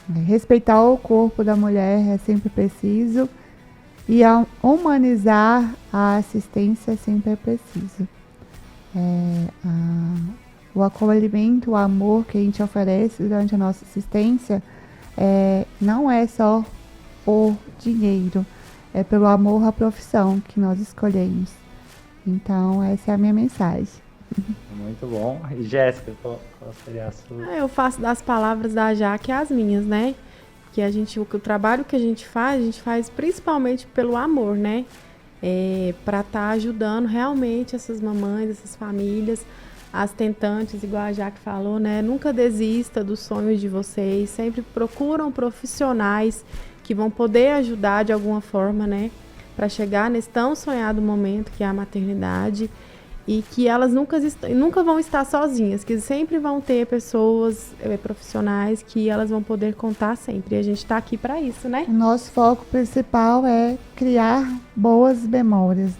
Respeitar o corpo da mulher é sempre preciso e humanizar a assistência sempre é preciso. O acolhimento, o amor que a gente oferece durante a nossa assistência não é só por dinheiro, é pelo amor à profissão que nós escolhemos. Então, essa é a minha mensagem. Muito bom. E Jéssica, qual seria a sua? Eu faço das palavras da Jaque as minhas, né? Que o trabalho que a gente faz principalmente pelo amor, né? Para estar ajudando realmente essas mamães, essas famílias, as tentantes, igual a Jaque falou, né? Nunca desista dos sonhos de vocês, sempre procuram profissionais que vão poder ajudar de alguma forma, né? Para chegar nesse tão sonhado momento que é a maternidade. E que elas nunca vão estar sozinhas, que sempre vão ter pessoas profissionais que elas vão poder contar sempre. E a gente está aqui para isso, né? O nosso foco principal é criar boas memórias.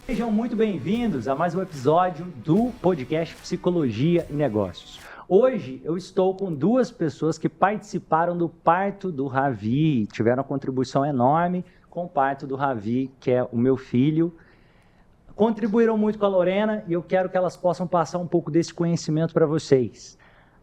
Sejam muito bem-vindos a mais um episódio do podcast Psicologia e Negócios. Hoje eu estou com duas pessoas que participaram do parto do Ravi, tiveram uma contribuição enorme com o parto do Ravi, que é o meu filho. Contribuíram muito com a Lorena e eu quero que elas possam passar um pouco desse conhecimento para vocês.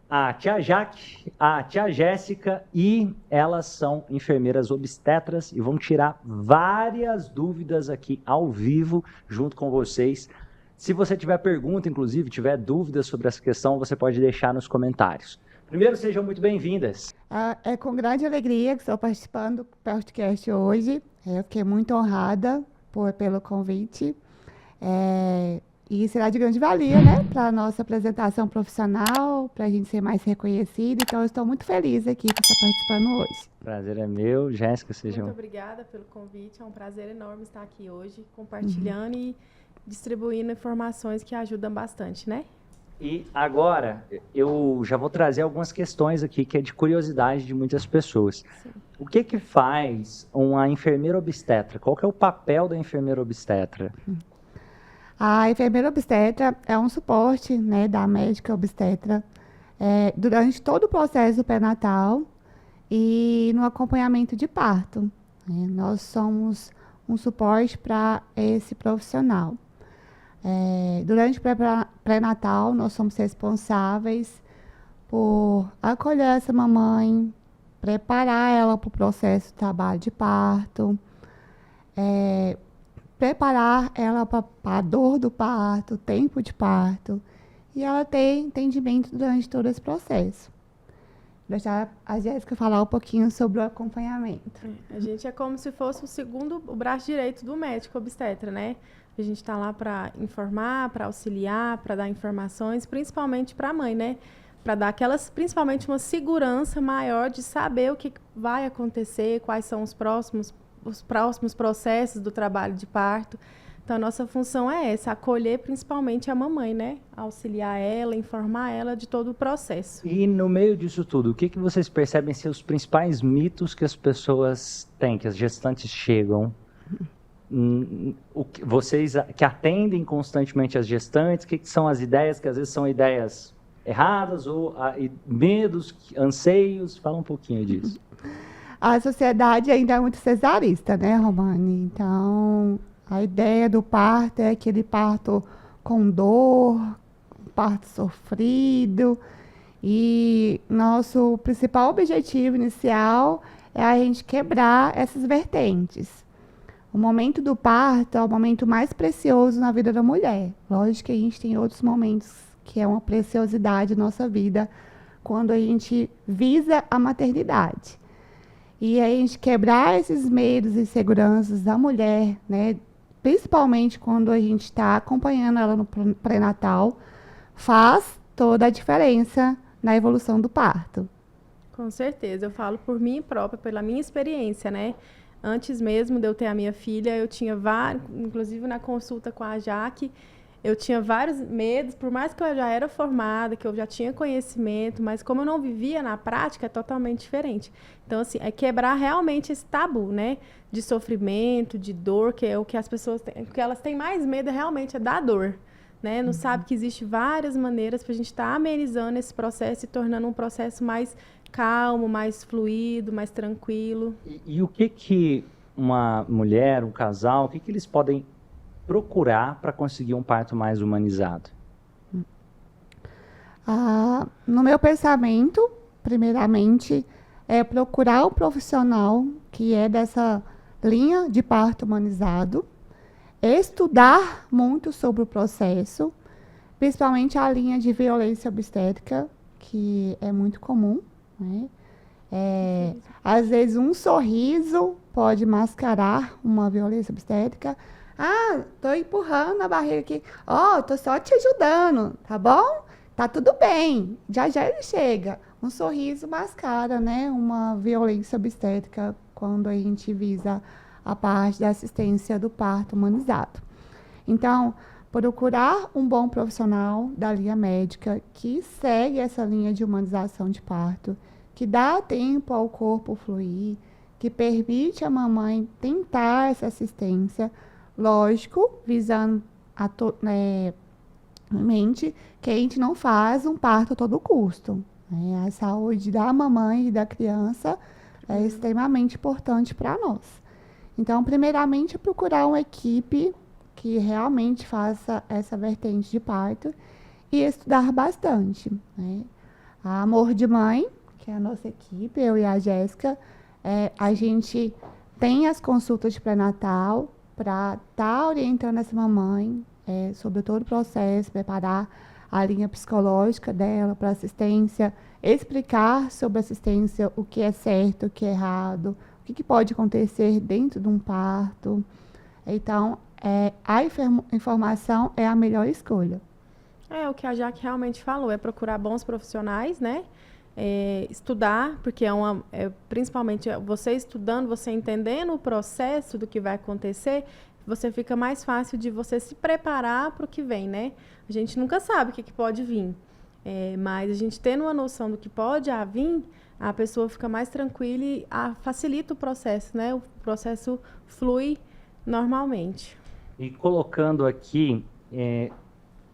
A tia Jaque, a tia Jéssica, e elas são enfermeiras obstetras e vão tirar várias dúvidas aqui ao vivo junto com vocês. Se você tiver pergunta, inclusive, tiver dúvidas sobre essa questão, você pode deixar nos comentários. Primeiro, sejam muito bem-vindas. É com grande alegria que estou participando do podcast hoje. Eu fiquei muito honrada pelo convite. E será de grande valia, né, para a nossa apresentação profissional, para a gente ser mais reconhecido. Então, eu estou muito feliz aqui por estar participando hoje. Prazer é meu. Jéssica, seja... Muito obrigada pelo convite. É um prazer enorme estar aqui hoje, compartilhando e distribuindo informações que ajudam bastante, né? E agora, eu já vou trazer algumas questões aqui que é de curiosidade de muitas pessoas. Sim. O que faz uma enfermeira obstetra? Qual que é o papel da enfermeira obstetra? A enfermeira obstetra é um suporte, né, da médica obstetra durante todo o processo pré-natal e no acompanhamento de parto. Nós somos um suporte para esse profissional. Durante o pré-natal, nós somos responsáveis por acolher essa mamãe, preparar ela para o processo de trabalho de parto, preparar ela para a dor do parto, o tempo de parto, e ela ter entendimento durante todo esse processo. Vou deixar a Jéssica falar um pouquinho sobre o acompanhamento. A gente é como se fosse o braço direito do médico obstetra, né? A gente está lá para informar, para auxiliar, para dar informações, principalmente para a mãe, né? Para dar principalmente uma segurança maior de saber o que vai acontecer, quais são os próximos processos do trabalho de parto. Então, a nossa função é essa, acolher principalmente a mamãe, né? Auxiliar ela, informar ela de todo o processo. E no meio disso tudo, o que vocês percebem ser os principais mitos que as pessoas têm, que as gestantes chegam? Vocês que atendem constantemente as gestantes, o que são as ideias, que às vezes são ideias erradas, ou medos, anseios? Fala um pouquinho disso. A sociedade ainda é muito cesarista, né, Romani? Então, a ideia do parto é aquele parto com dor, parto sofrido. E nosso principal objetivo inicial é a gente quebrar essas vertentes. O momento do parto é o momento mais precioso na vida da mulher. Lógico que a gente tem outros momentos que é uma preciosidade na nossa vida, quando a gente visa a maternidade. E a gente quebrar esses medos e inseguranças da mulher, né, principalmente quando a gente está acompanhando ela no pré-natal, faz toda a diferença na evolução do parto. Com certeza, eu falo por mim própria, pela minha experiência, né? Antes mesmo de eu ter a minha filha, eu tinha vários, inclusive na consulta com a Jaque, eu tinha vários medos, por mais que eu já era formada, que eu já tinha conhecimento, mas como eu não vivia na prática, é totalmente diferente. Então, assim, é quebrar realmente esse tabu, né? De sofrimento, de dor, que é o que as pessoas têm, o que elas têm mais medo realmente é da dor. né? Não sabe que existe várias maneiras para a gente estar amenizando esse processo e tornando um processo mais calmo, mais fluido, mais tranquilo. E o que uma mulher, um casal, o que eles podem procurar para conseguir um parto mais humanizado? No meu pensamento, primeiramente, é procurar um profissional que é dessa linha de parto humanizado, estudar muito sobre o processo, principalmente a linha de violência obstétrica, que é muito comum, né? Às vezes um sorriso pode mascarar uma violência obstétrica. Tô empurrando a barriga aqui. Tô só te ajudando, tá bom? Tá tudo bem. Já ele chega. Um sorriso mascara, né? Uma violência obstétrica quando a gente visa a parte da assistência do parto humanizado. Então, procurar um bom profissional da linha médica que segue essa linha de humanização de parto, que dá tempo ao corpo fluir, que permite a mamãe tentar essa assistência, lógico, visando mente que a gente não faz um parto a todo custo, né? A saúde da mamãe e da criança é extremamente importante para nós. Então, primeiramente, procurar uma equipe que realmente faça essa vertente de parto e estudar bastante, né? A Amor de Mãe, que é a nossa equipe, eu e a Jéssica, a gente tem as consultas de pré-natal para estar orientando essa mamãe sobre todo o processo, preparar a linha psicológica dela para assistência, explicar sobre assistência, o que é certo, o que é errado, o que pode acontecer dentro de um parto. Então, a informação é a melhor escolha. O que a Jaque realmente falou, é procurar bons profissionais, né? Estudar, porque principalmente você estudando, você entendendo o processo do que vai acontecer, você fica mais fácil de você se preparar para o que vem, né? A gente nunca sabe o que pode vir, mas a gente tendo uma noção do que pode vir, a pessoa fica mais tranquila e facilita o processo, né? O processo flui normalmente. E colocando aqui,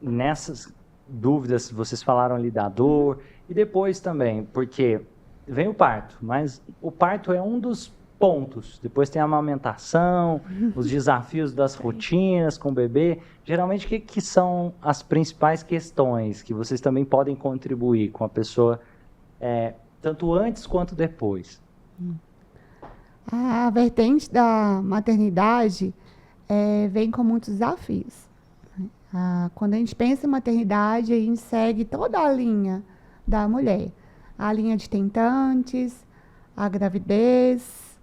nessas dúvidas, vocês falaram ali da dor, e depois também, porque vem o parto, mas o parto é um dos pontos. Depois tem a amamentação, os desafios das rotinas com o bebê. Geralmente, o que são as principais questões que vocês também podem contribuir com a pessoa, tanto antes quanto depois? A vertente da maternidade vem com muitos desafios. Quando a gente pensa em maternidade, a gente segue toda a linha da mulher. A linha de tentantes, a gravidez,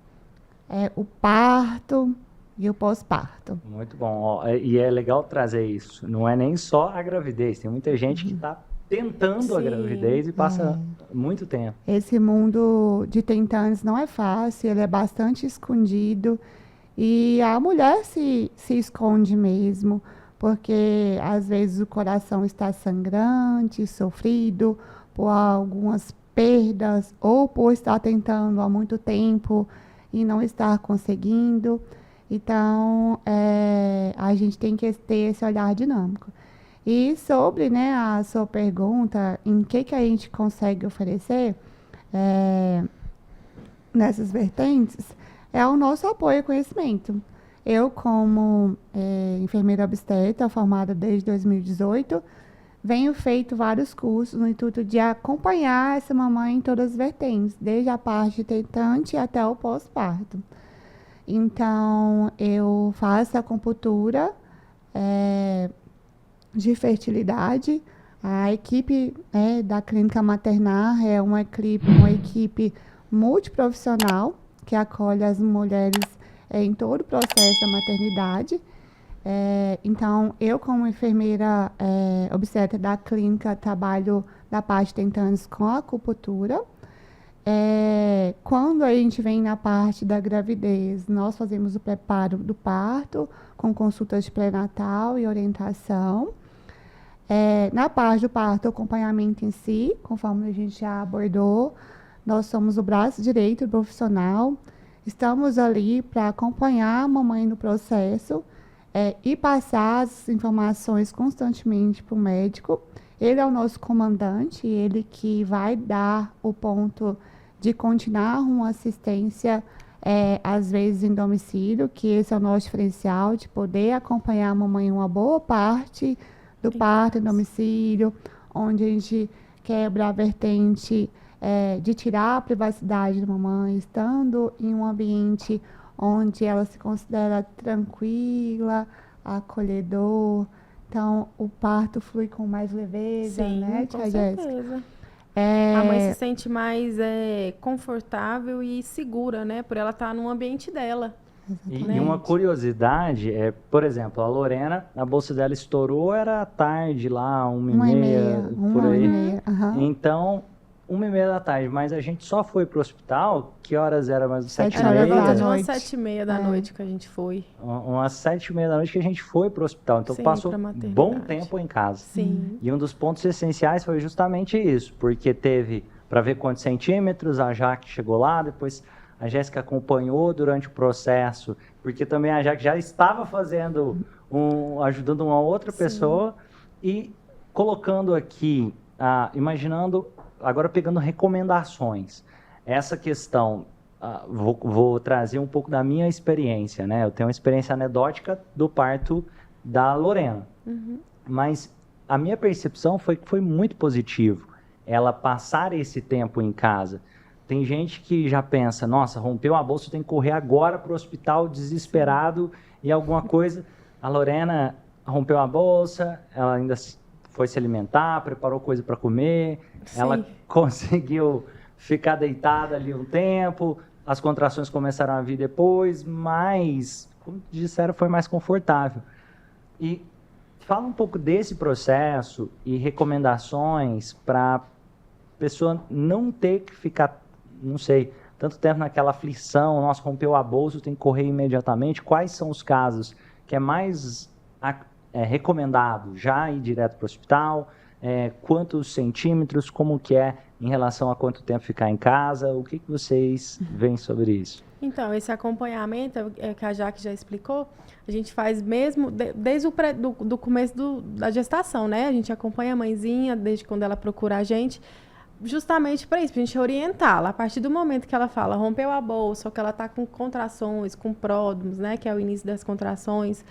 o parto e o pós-parto. Muito bom. E é legal trazer isso. Não é nem só a gravidez. Tem muita gente que está tentando a gravidez e passa muito tempo. Esse mundo de tentantes não é fácil, ele é bastante escondido. E a mulher se esconde mesmo, porque às vezes o coração está sangrante, sofrido por algumas perdas ou por estar tentando há muito tempo e não estar conseguindo. Então, a gente tem que ter esse olhar dinâmico. E sobre, né, a sua pergunta, em que a gente consegue oferecer nessas vertentes, é o nosso apoio e conhecimento. Eu, como enfermeira obstetra, formada desde 2018, venho feito vários cursos no intuito de acompanhar essa mamãe em todas as vertentes, desde a parte tentante até o pós-parto. Então, eu faço a acupuntura de fertilidade. A equipe da Clínica Maternar é uma equipe multiprofissional que acolhe as mulheres em todo o processo da maternidade. Então, eu, como enfermeira obstetra da clínica, trabalho da parte tentantes com a acupuntura. Quando a gente vem na parte da gravidez, nós fazemos o preparo do parto, com consultas de pré-natal e orientação. Na parte do parto, o acompanhamento em si, conforme a gente já abordou, nós somos o braço direito do profissional. Estamos ali para acompanhar a mamãe no processo, e passar as informações constantemente para o médico. Ele é o nosso comandante, ele que vai dar o ponto de continuar uma assistência, às vezes em domicílio, que esse é o nosso diferencial, de poder acompanhar a mamãe uma boa parte do parto em domicílio, onde a gente quebra a vertente de tirar a privacidade da mamãe, estando em um ambiente onde ela se considera tranquila, acolhedor. Então, o parto flui com mais leveza, Sim, né, com tia Jéssica? certeza. A mãe se sente mais confortável e segura, né? Por ela estar no ambiente dela. E uma curiosidade por exemplo, a Lorena, a bolsa dela estourou, era tarde lá, 1h30, por aí. 1h30, aham. Então, 1h30 da tarde, mas a gente só foi pro hospital, que horas era mais? 7h30 Era por volta da de umas noite. 7h30 da noite que a gente foi. Umas 7h30 da noite que a gente foi pro hospital. Então, Sim, passou pra maternidade. bom tempo em casa. Sim. E um dos pontos essenciais foi justamente isso, porque teve para ver quantos centímetros, a Jaque chegou lá, depois a Jéssica acompanhou durante o processo, porque também a Jaque já estava fazendo, ajudando uma outra pessoa e colocando aqui, imaginando, agora pegando recomendações. Essa questão, vou trazer um pouco da minha experiência, né? Eu tenho uma experiência anedótica do parto da Lorena, mas a minha percepção foi que foi muito positivo ela passar esse tempo em casa. Tem gente que já pensa, nossa, rompeu a bolsa, tem que correr agora para o hospital desesperado e alguma coisa. A Lorena rompeu a bolsa, ela ainda foi se alimentar, preparou coisa para comer, ela conseguiu ficar deitada ali um tempo, as contrações começaram a vir depois, mas, como disseram, foi mais confortável. E fala um pouco desse processo e recomendações para a pessoa não ter que ficar, não sei, tanto tempo naquela aflição, nossa, rompeu a bolsa, tem que correr imediatamente. Quais são os casos que é mais recomendado já ir direto para o hospital? Quantos centímetros? Como que é em relação a quanto tempo ficar em casa? O que vocês veem sobre isso? Então, esse acompanhamento, que a Jaque já explicou, a gente faz mesmo desde o começo da gestação, né? A gente acompanha a mãezinha desde quando ela procura a gente, justamente para isso, para a gente orientá-la. A partir do momento que ela fala, rompeu a bolsa, ou que ela está com contrações, com pródromos, né? Que é o início das contrações,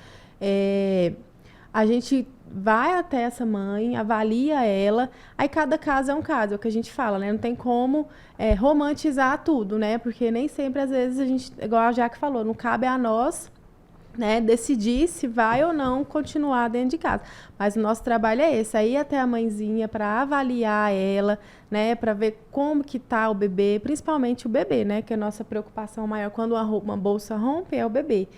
a gente vai até essa mãe, avalia ela, aí cada caso é um caso, é o que a gente fala, né? Não tem como romantizar tudo, né? Porque nem sempre, às vezes, a gente, igual a Jaque falou, não cabe a nós, né, decidir se vai ou não continuar dentro de casa. Mas o nosso trabalho é esse, aí até a mãezinha para avaliar ela, né, para ver como que tá o bebê, principalmente o bebê, né, que é a nossa preocupação maior quando uma bolsa rompe é o bebê.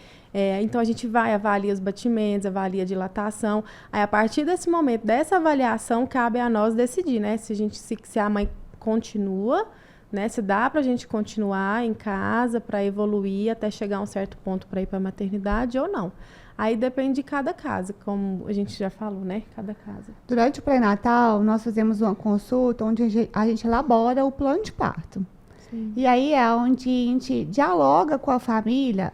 Então a gente vai, avalia os batimentos, avalia a dilatação. Aí a partir desse momento, dessa avaliação, cabe a nós decidir, né, se a mãe continua, né, se dá para a gente continuar em casa para evoluir até chegar a um certo ponto para ir para a maternidade ou não. Aí depende de cada casa, como a gente já falou, né? Cada casa. Durante o pré-natal, nós fazemos uma consulta onde a gente elabora o plano de parto. Sim. E aí é onde a gente dialoga com a família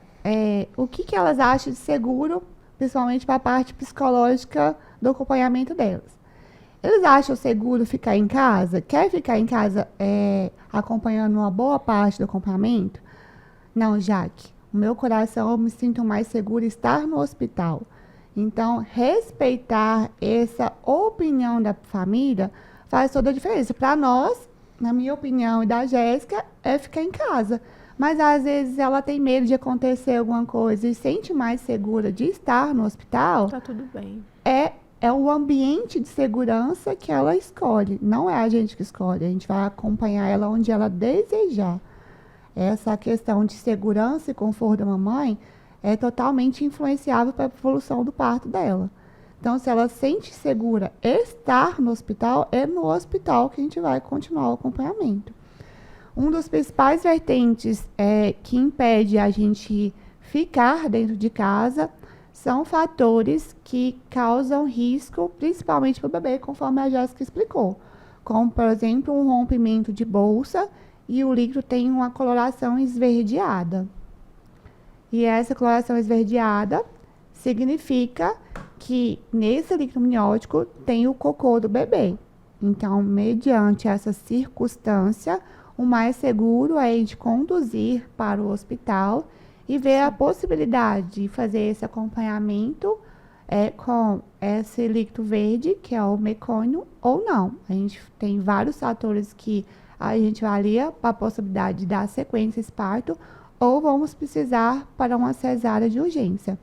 o que elas acham de seguro, principalmente para a parte psicológica do acompanhamento delas. Eles acham seguro ficar em casa? Quer ficar em casa acompanhando uma boa parte do acompanhamento? Não, Jaque. O meu coração, eu me sinto mais segura estar no hospital. Então, respeitar essa opinião da família faz toda a diferença. Para nós, na minha opinião e da Jéssica, é ficar em casa. Mas, às vezes, ela tem medo de acontecer alguma coisa e sente mais segura de estar no hospital. Tá tudo bem. É o ambiente de segurança que ela escolhe. Não é a gente que escolhe. A gente vai acompanhar ela onde ela desejar. Essa questão de segurança e conforto da mamãe é totalmente influenciável para a evolução do parto dela. Então, se ela sente segura estar no hospital, é no hospital que a gente vai continuar o acompanhamento. Um dos principais vertentes que impede a gente ficar dentro de casa são fatores que causam risco, principalmente para o bebê, conforme a Jéssica explicou. Como, por exemplo, um rompimento de bolsa e o líquido tem uma coloração esverdeada. E essa coloração esverdeada, significa que nesse líquido amniótico tem o cocô do bebê. Então, mediante essa circunstância, o mais seguro é a gente conduzir para o hospital e ver a possibilidade de fazer esse acompanhamento com esse líquido verde, que é o mecônio, ou não. A gente tem vários fatores que a gente avalia para a possibilidade de dar sequência esse parto, ou vamos precisar para uma cesárea de urgência.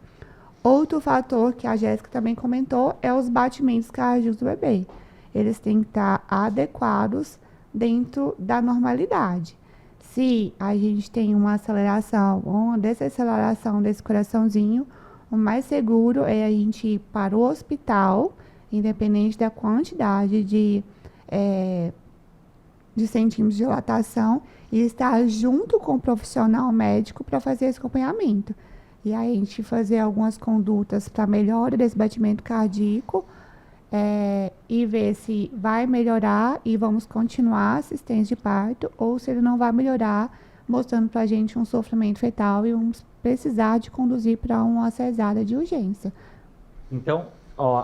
Outro fator que a Jéssica também comentou é os batimentos cardíacos do bebê. Eles têm que estar adequados dentro da normalidade. Se a gente tem uma aceleração ou uma desaceleração desse coraçãozinho, o mais seguro é a gente ir para o hospital, independente da quantidade de centímetros de dilatação, e estar junto com o profissional médico para fazer esse acompanhamento. E aí a gente fazer algumas condutas para melhora desse batimento cardíaco, e ver se vai melhorar e vamos continuar a assistência de parto, ou se ele não vai melhorar, mostrando para a gente um sofrimento fetal e vamos precisar de conduzir para uma cesárea de urgência. Então,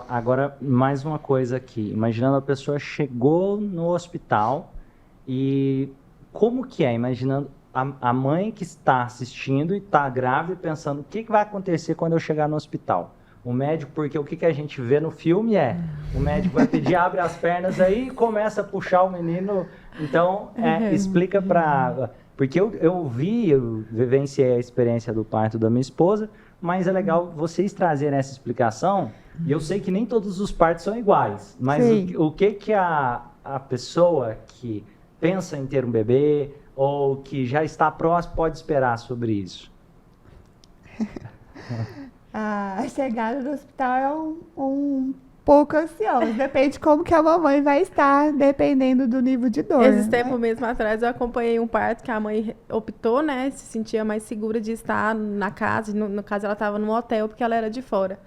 agora mais uma coisa aqui. Imaginando a pessoa chegou no hospital e como que é? Imaginando a mãe que está assistindo e está grávida e pensando o que vai acontecer quando eu chegar no hospital. O médico, porque o que a gente vê no filme o médico vai pedir, abre as pernas aí e começa a puxar o menino. Então, explica para... Porque eu vivenciei a experiência do parto da minha esposa, mas é legal vocês trazerem essa explicação. E eu sei que nem todos os partos são iguais, mas o que a pessoa que pensa em ter um bebê ou que já está próximo pode esperar sobre isso? A chegada no hospital é um pouco ansiosa. Depende de como que a mamãe vai estar, dependendo do nível de dor. Esse tempo mesmo atrás eu acompanhei um parto que a mãe optou, né? Se sentia mais segura de estar na casa. No caso, ela estava no hotel porque ela era de fora.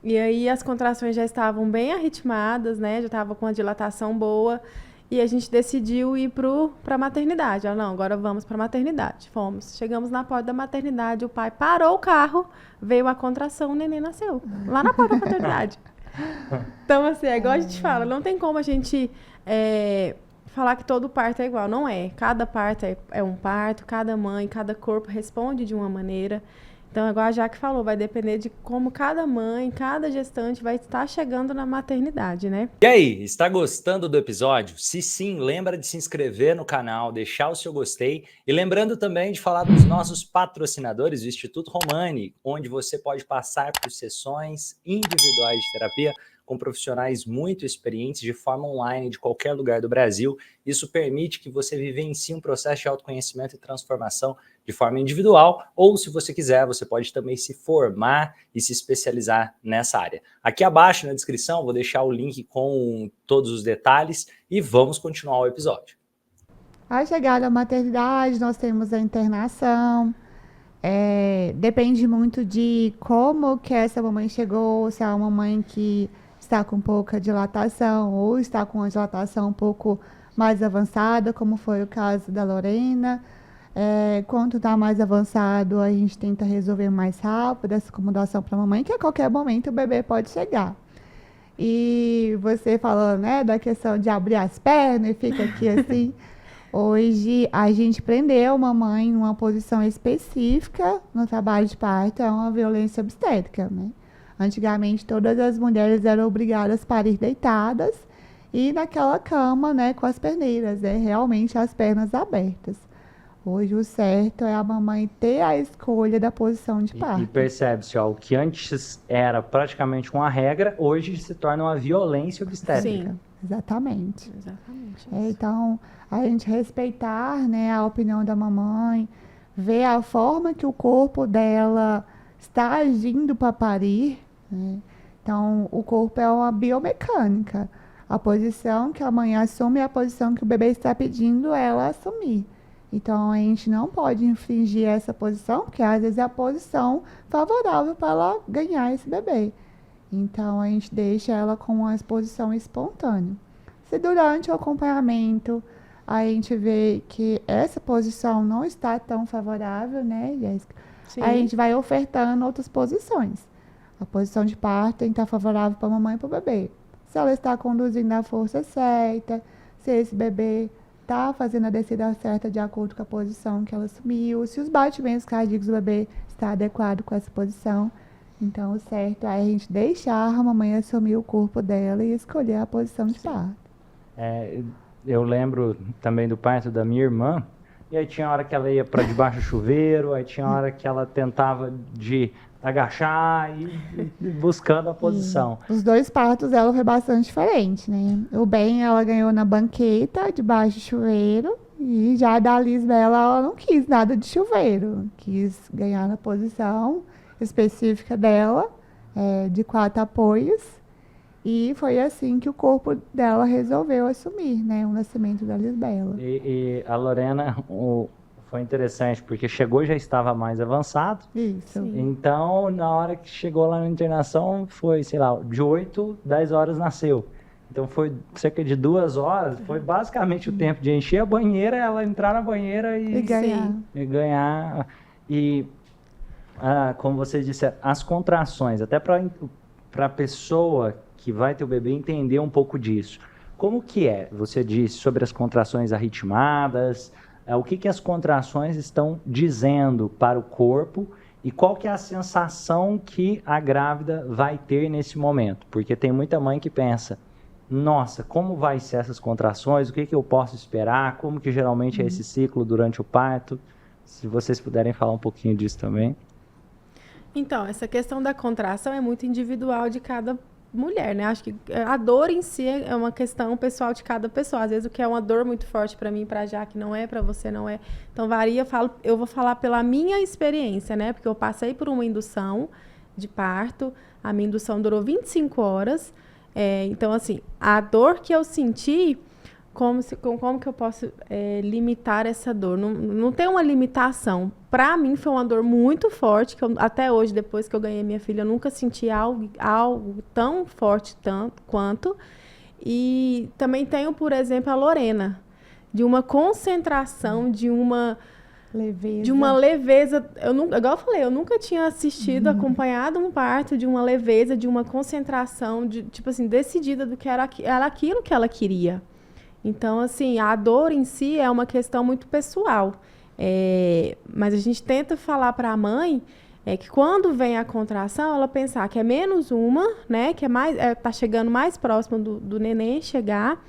E aí as contrações já estavam bem arritmadas, né? Já estava com a dilatação boa. E a gente decidiu ir para a maternidade. Ela, não, agora vamos para a maternidade. Fomos. Chegamos na porta da maternidade, o pai parou o carro, veio a contração, o neném nasceu. Lá na porta da maternidade. Então, assim, é igual a gente fala, não tem como a gente falar que todo parto é igual. Não é. Cada parto é um parto, cada mãe, cada corpo responde de uma maneira. Então, igual a Jaque falou, vai depender de como cada mãe, cada gestante vai estar chegando na maternidade, né? E aí, está gostando do episódio? Se sim, lembra de se inscrever no canal, deixar o seu gostei e lembrando também de falar dos nossos patrocinadores, o Instituto Romani, onde você pode passar por sessões individuais de terapia com profissionais muito experientes de forma online de qualquer lugar do Brasil. Isso permite que você vivencie um processo de autoconhecimento e transformação de forma individual, ou se você quiser, você pode também se formar e se especializar nessa área. Aqui abaixo na descrição vou deixar o link com todos os detalhes e vamos continuar o episódio. A chegada à maternidade, nós temos a internação. Depende muito de como que essa mamãe chegou, se é uma mamãe que está com pouca dilatação ou está com uma dilatação um pouco mais avançada, como foi o caso da Lorena. Quando está mais avançado, a gente tenta resolver mais rápido essa acomodação para a mamãe, que a qualquer momento o bebê pode chegar. E você falou, né, da questão de abrir as pernas e fica aqui assim. Hoje, a gente prendeu a mamãe em uma posição específica no trabalho de parto, é uma violência obstétrica, né? Antigamente, todas as mulheres eram obrigadas a parir deitadas e naquela cama, né, com as perneiras, realmente as pernas abertas. Hoje, o certo é a mamãe ter a escolha da posição de parto. E percebe-se, o que antes era praticamente uma regra, hoje se torna uma violência obstétrica. Sim, exatamente. Então, a gente respeitar, né, a opinião da mamãe, ver a forma que o corpo dela está agindo para parir, né? Então, o corpo é uma biomecânica. A posição que a mãe assume é a posição que o bebê está pedindo ela assumir. Então, a gente não pode infringir essa posição, porque às vezes é a posição favorável para ela ganhar esse bebê. Então, a gente deixa ela com uma exposição espontânea. Se durante o acompanhamento a gente vê que essa posição não está tão favorável, né, Jéssica? Sim. A gente vai ofertando outras posições. A posição de parto tem que estar favorável para a mamãe e para o bebê. Se ela está conduzindo na força certa, se esse bebê está fazendo a descida certa de acordo com a posição que ela assumiu, se os batimentos cardíacos do bebê estão adequados com essa posição. Então, o certo é a gente deixar a mamãe assumir o corpo dela e escolher a posição de parto. Eu lembro também do parto da minha irmã, e aí tinha hora que ela ia para debaixo do chuveiro, aí tinha hora que ela tentava de agachar e buscando a posição. Os 2 partos dela foi bastante diferente, né? O bem ela ganhou na banqueta, debaixo do chuveiro, e já da Lisbela ela não quis nada de chuveiro, quis ganhar na posição específica dela, de 4 apoios, e foi assim que o corpo dela resolveu assumir, né, o nascimento da Lisbela. E a Lorena, foi interessante, porque chegou e já estava mais avançado. Isso. Sim. Então, na hora que chegou lá na internação, foi, sei lá, de 8, 10 horas nasceu. Então, foi cerca de 2 horas, foi basicamente o tempo de encher a banheira, ela entrar na banheira e ganhar. E, como você disse, as contrações, até para a pessoa que vai ter o bebê entender um pouco disso. Como que é? Você disse sobre as contrações arritmadas, o que as contrações estão dizendo para o corpo e qual que é a sensação que a grávida vai ter nesse momento. Porque tem muita mãe que pensa, nossa, como vai ser essas contrações, o que eu posso esperar, como que geralmente é esse ciclo durante o parto. Se vocês puderem falar um pouquinho disso também. Então, essa questão da contração é muito individual de cada mulher, né? Acho que a dor em si é uma questão pessoal de cada pessoa. Às vezes o que é uma dor muito forte para mim, para Jaque, não é, para você não é. Então varia, eu vou falar pela minha experiência, né? Porque eu passei por uma indução de parto, a minha indução durou 25 horas. Então, assim, a dor que eu senti, como que eu posso limitar essa dor? Não tem uma limitação. Para mim foi uma dor muito forte, que até hoje, depois que eu ganhei minha filha, eu nunca senti algo tão forte quanto. E também tenho, por exemplo, a Lorena, de uma concentração, de uma leveza. Igual eu falei, eu nunca tinha assistido, acompanhado um parto, de uma leveza, de uma concentração, tipo assim, decidida do que era aquilo que ela queria. Então, assim, a dor em si é uma questão muito pessoal. Mas a gente tenta falar para a mãe que quando vem a contração, ela pensar que é menos uma, né? Que tá chegando mais próximo do neném chegar.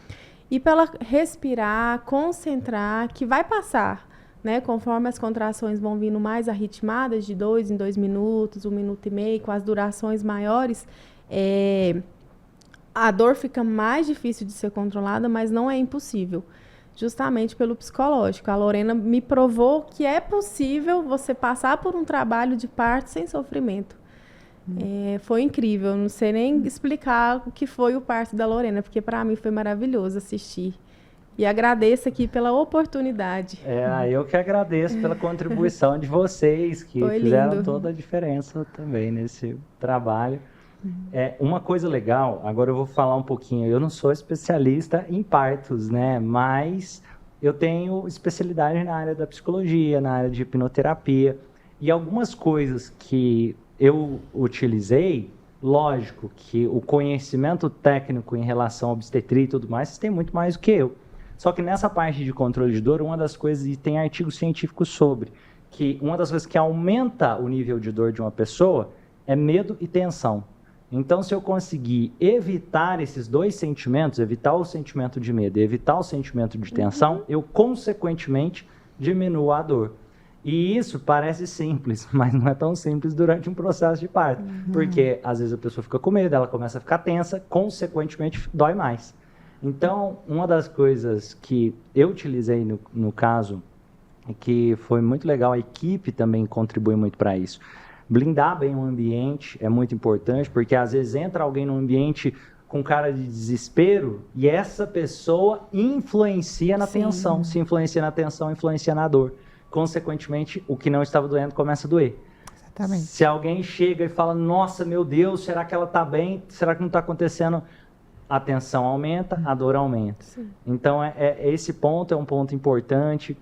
E para ela respirar, concentrar, que vai passar, né? Conforme as contrações vão vindo mais arritmadas, de 2 em 2 minutos, 1 minuto e meio, com as durações maiores, a dor fica mais difícil de ser controlada, mas não é impossível, justamente pelo psicológico. A Lorena me provou que é possível você passar por um trabalho de parto sem sofrimento. Foi incrível, não sei nem explicar o que foi o parto da Lorena, porque para mim foi maravilhoso assistir. E agradeço aqui pela oportunidade. Eu que agradeço pela contribuição de vocês, que fizeram toda a diferença também nesse trabalho. Uma coisa legal, agora eu vou falar um pouquinho, eu não sou especialista em partos, né? Mas eu tenho especialidade na área da psicologia, na área de hipnoterapia, e algumas coisas que eu utilizei, lógico que o conhecimento técnico em relação ao obstetria e tudo mais, vocês têm muito mais do que eu. Só que nessa parte de controle de dor, uma das coisas, e tem artigos científicos sobre, que uma das coisas que aumenta o nível de dor de uma pessoa é medo e tensão. Então, se eu conseguir evitar esses 2 sentimentos, evitar o sentimento de medo e evitar o sentimento de tensão, eu, consequentemente, diminuo a dor. E isso parece simples, mas não é tão simples durante um processo de parto. Porque, às vezes, a pessoa fica com medo, ela começa a ficar tensa, consequentemente, dói mais. Então, uma das coisas que eu utilizei no caso, que foi muito legal, a equipe também contribui muito para isso. Blindar bem o ambiente é muito importante, porque às vezes entra alguém no ambiente com cara de desespero e essa pessoa influencia na tensão. Se influencia na tensão, influencia na dor. Consequentemente, o que não estava doendo começa a doer. Exatamente. Se alguém chega e fala, nossa, meu Deus, será que ela está bem? Será que não está acontecendo? A tensão aumenta, a dor aumenta. Sim. Então, esse ponto é um ponto importante.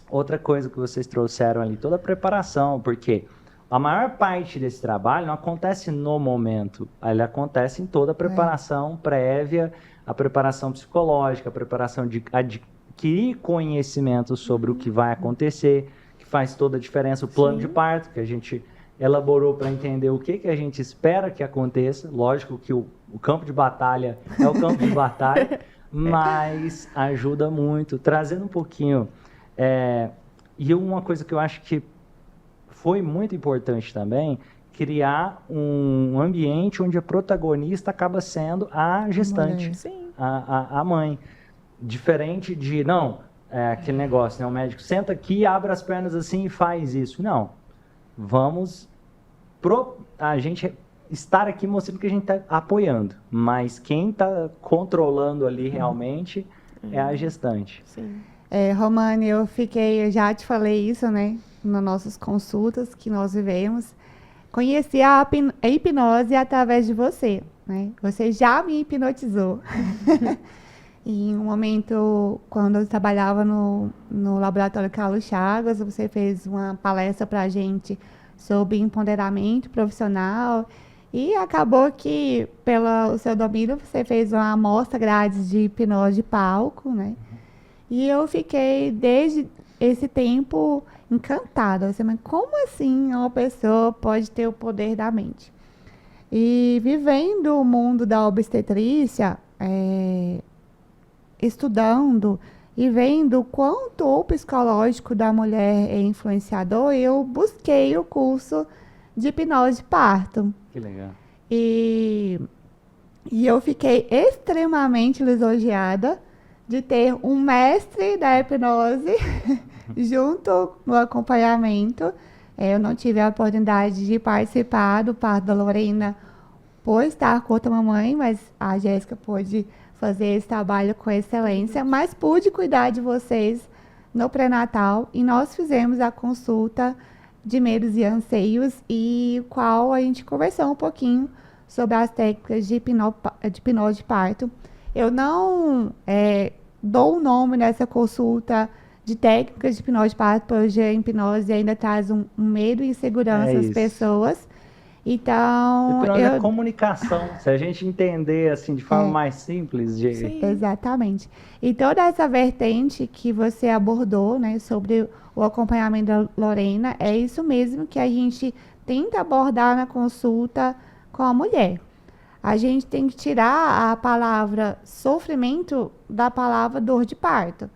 Outra coisa que vocês trouxeram ali, toda a preparação, porque a maior parte desse trabalho não acontece no momento, ele acontece em toda a preparação prévia, a preparação psicológica, a preparação de adquirir conhecimento sobre o que vai acontecer, que faz toda a diferença, o plano de parto, que a gente elaborou para entender o que a gente espera que aconteça. Lógico que o campo de batalha é o campo de batalha, mas ajuda muito, trazendo um pouquinho. E uma coisa que eu acho que foi muito importante também, criar um ambiente onde a protagonista acaba sendo a gestante, a mãe. Diferente de, aquele negócio, né? O médico senta aqui, abre as pernas assim e faz isso. Não. Vamos a gente estar aqui mostrando que a gente está apoiando, mas quem está controlando ali realmente é a gestante. Sim. Romane, eu já te falei isso, né? Nas nossas consultas que nós vivemos. Conheci a hipnose através de você, né? Você já me hipnotizou. Em um momento, quando eu trabalhava no laboratório Carlos Chagas, você fez uma palestra para a gente sobre empoderamento profissional e acabou que, pelo seu domínio, você fez uma amostra grátis de hipnose de palco, né? E eu fiquei, desde esse tempo, encantada. Assim, mas como assim uma pessoa pode ter o poder da mente? E vivendo o mundo da obstetrícia, estudando e vendo o quanto o psicológico da mulher é influenciador, eu busquei o curso de hipnose de parto. Que legal. E eu fiquei extremamente lisonjeada de ter um mestre da hipnose junto no acompanhamento. Eu não tive a oportunidade de participar do parto da Lorena por estar com outra mamãe, mas a Jéssica pôde fazer esse trabalho com excelência, mas pude cuidar de vocês no pré-natal e nós fizemos a consulta de medos e anseios e qual a gente conversou um pouquinho sobre as técnicas de hipnose de parto. Eu não dou o nome nessa consulta de técnicas de hipnose de parto, porque a hipnose ainda traz um medo e insegurança às pessoas. Então, hipnose é comunicação. Se a gente entender assim de forma mais simples, exatamente. E toda essa vertente que você abordou, né, sobre o acompanhamento da Lorena, é isso mesmo que a gente tenta abordar na consulta com a mulher. A gente tem que tirar a palavra sofrimento da palavra dor de parto,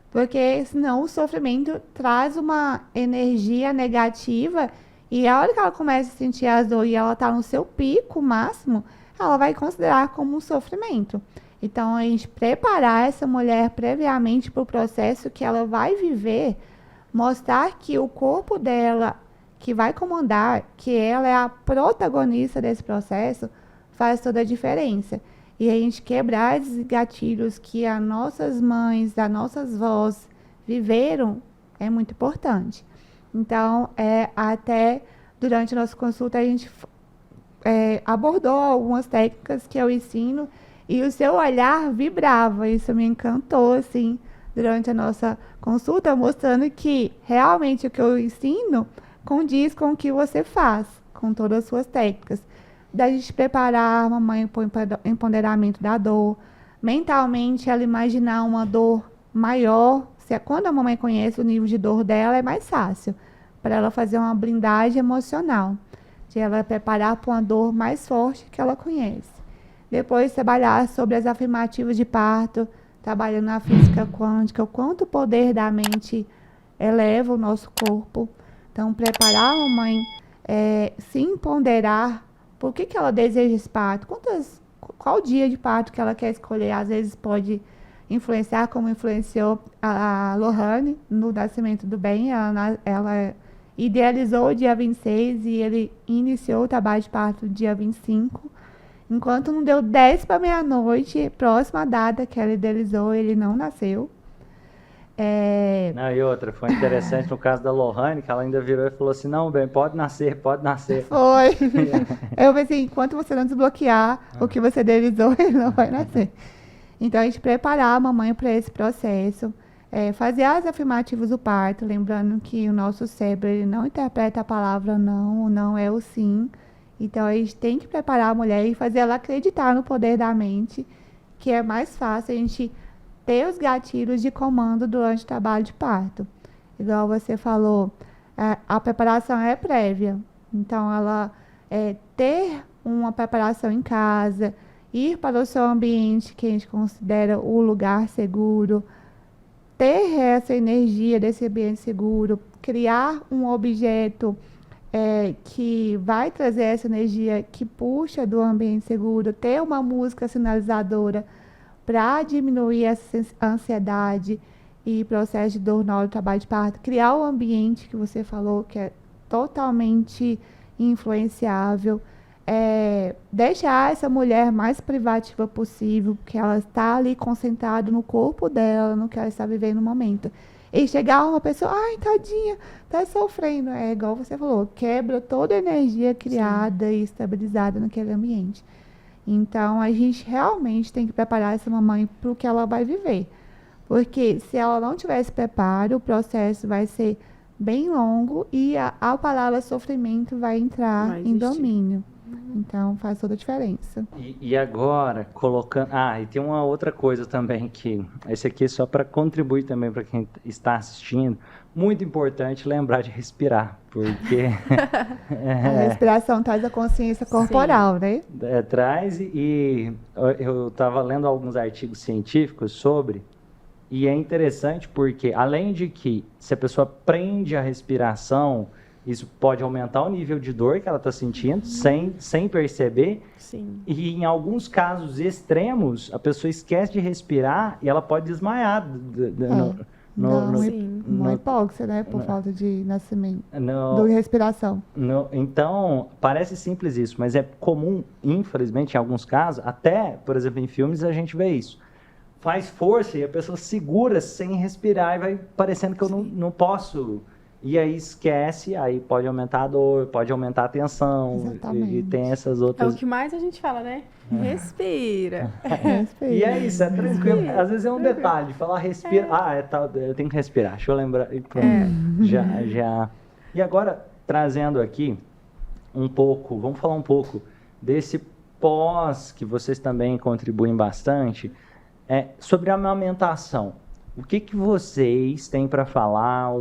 porque senão o sofrimento traz uma energia negativa. E a hora que ela começa a sentir a dor e ela está no seu pico máximo, ela vai considerar como um sofrimento. Então, a gente preparar essa mulher previamente para o processo que ela vai viver, mostrar que o corpo dela, que vai comandar, que ela é a protagonista desse processo, faz toda a diferença. E a gente quebrar esses gatilhos que as nossas mães, as nossas vós viveram, é muito importante. Então, até durante a nossa consulta, a gente abordou algumas técnicas que eu ensino e o seu olhar vibrava. Isso me encantou, assim, durante a nossa consulta, mostrando que realmente o que eu ensino condiz com o que você faz, com todas as suas técnicas. Da gente preparar a mamãe para o empoderamento da dor, mentalmente ela imaginar uma dor maior. Quando a mamãe conhece o nível de dor dela, é mais fácil para ela fazer uma blindagem emocional, de ela preparar para uma dor mais forte que ela conhece. Depois, trabalhar sobre as afirmativas de parto, trabalhando na física quântica, o quanto o poder da mente eleva o nosso corpo. Então, preparar a mamãe, sim, ponderar por que ela deseja esse parto, qual dia de parto que ela quer escolher. Às vezes pode influenciar, como influenciou a Lohane no nascimento do bem. Ela idealizou o dia 26 e ele iniciou o trabalho de parto no dia 25. Enquanto não deu 10 para meia-noite, próxima data que ela idealizou, ele não nasceu. Não, e outra, foi interessante no caso da Lohane, que ela ainda virou e falou assim, não, bem, pode nascer. Foi. Eu pensei, enquanto você não desbloquear o que você idealizou, ele não vai nascer. Então, a gente preparar a mamãe para esse processo, fazer as afirmativas do parto, lembrando que o nosso cérebro ele não interpreta a palavra não, o não é o sim. Então, a gente tem que preparar a mulher e fazer ela acreditar no poder da mente, que é mais fácil a gente ter os gatilhos de comando durante o trabalho de parto. Igual você falou, a preparação é prévia. Então, ela ter uma preparação em casa, ir para o seu ambiente, que a gente considera o lugar seguro, ter essa energia desse ambiente seguro, criar um objeto que vai trazer essa energia que puxa do ambiente seguro, ter uma música sinalizadora para diminuir essa ansiedade e processo de dor na hora do trabalho de parto, criar o ambiente que você falou, que é totalmente influenciável, deixar essa mulher mais privativa possível, porque ela está ali concentrada no corpo dela, no que ela está vivendo no momento. E chegar uma pessoa, ai, tadinha, tá sofrendo. É igual você falou, quebra toda a energia criada Sim. e estabilizada naquele ambiente. Então, a gente realmente tem que preparar essa mamãe para o que ela vai viver. Porque se ela não tiver esse preparo, o processo vai ser bem longo e a palavra sofrimento vai entrar em domínio. Então, faz toda a diferença. E agora, colocando... e tem uma outra coisa também que... Esse aqui é só para contribuir também para quem está assistindo. Muito importante lembrar de respirar, porque... A respiração traz a consciência corporal, Sim. né? Traz, e eu estava lendo alguns artigos científicos sobre... E é interessante porque, além de que, se a pessoa prende a respiração... Isso pode aumentar o nível de dor que ela está sentindo, sem perceber. Sim. E em alguns casos extremos, a pessoa esquece de respirar e ela pode desmaiar. Uma hipóxia, né? Por falta de nascimento. De respiração. Então, parece simples isso, mas é comum, infelizmente, em alguns casos, até, por exemplo, em filmes, a gente vê isso. Faz força e a pessoa segura sem respirar e vai parecendo que eu não posso... E aí esquece, aí pode aumentar a dor, pode aumentar a tensão. E tem essas outras... É o que mais a gente fala, né? Respira. E é isso, é tranquilo. Às vezes é um detalhe, falar respira. Eu tenho que respirar, deixa eu lembrar. E pronto, já. E agora, trazendo aqui um pouco, vamos falar um pouco desse pós, que vocês também contribuem bastante, sobre a amamentação. O que vocês têm para falar,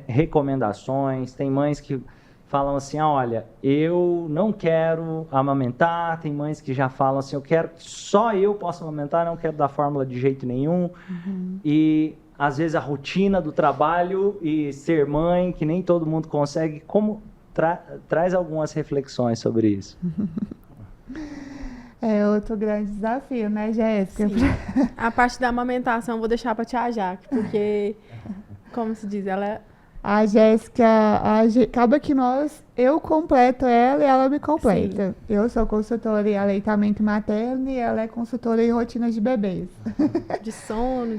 recomendações? Tem mães que falam assim, olha, eu não quero amamentar. Tem mães que já falam assim, eu quero que só eu possa amamentar, não quero dar fórmula de jeito nenhum. E, às vezes, a rotina do trabalho e ser mãe, que nem todo mundo consegue. Como traz algumas reflexões sobre isso. É outro grande desafio, né, Jéssica? A parte da amamentação eu vou deixar para a tia Jaque, porque, como se diz, ela é... A Jéssica, acaba que eu completo ela e ela me completa. Sim. Eu sou consultora em aleitamento materno e ela é consultora em rotinas de bebês. De sono,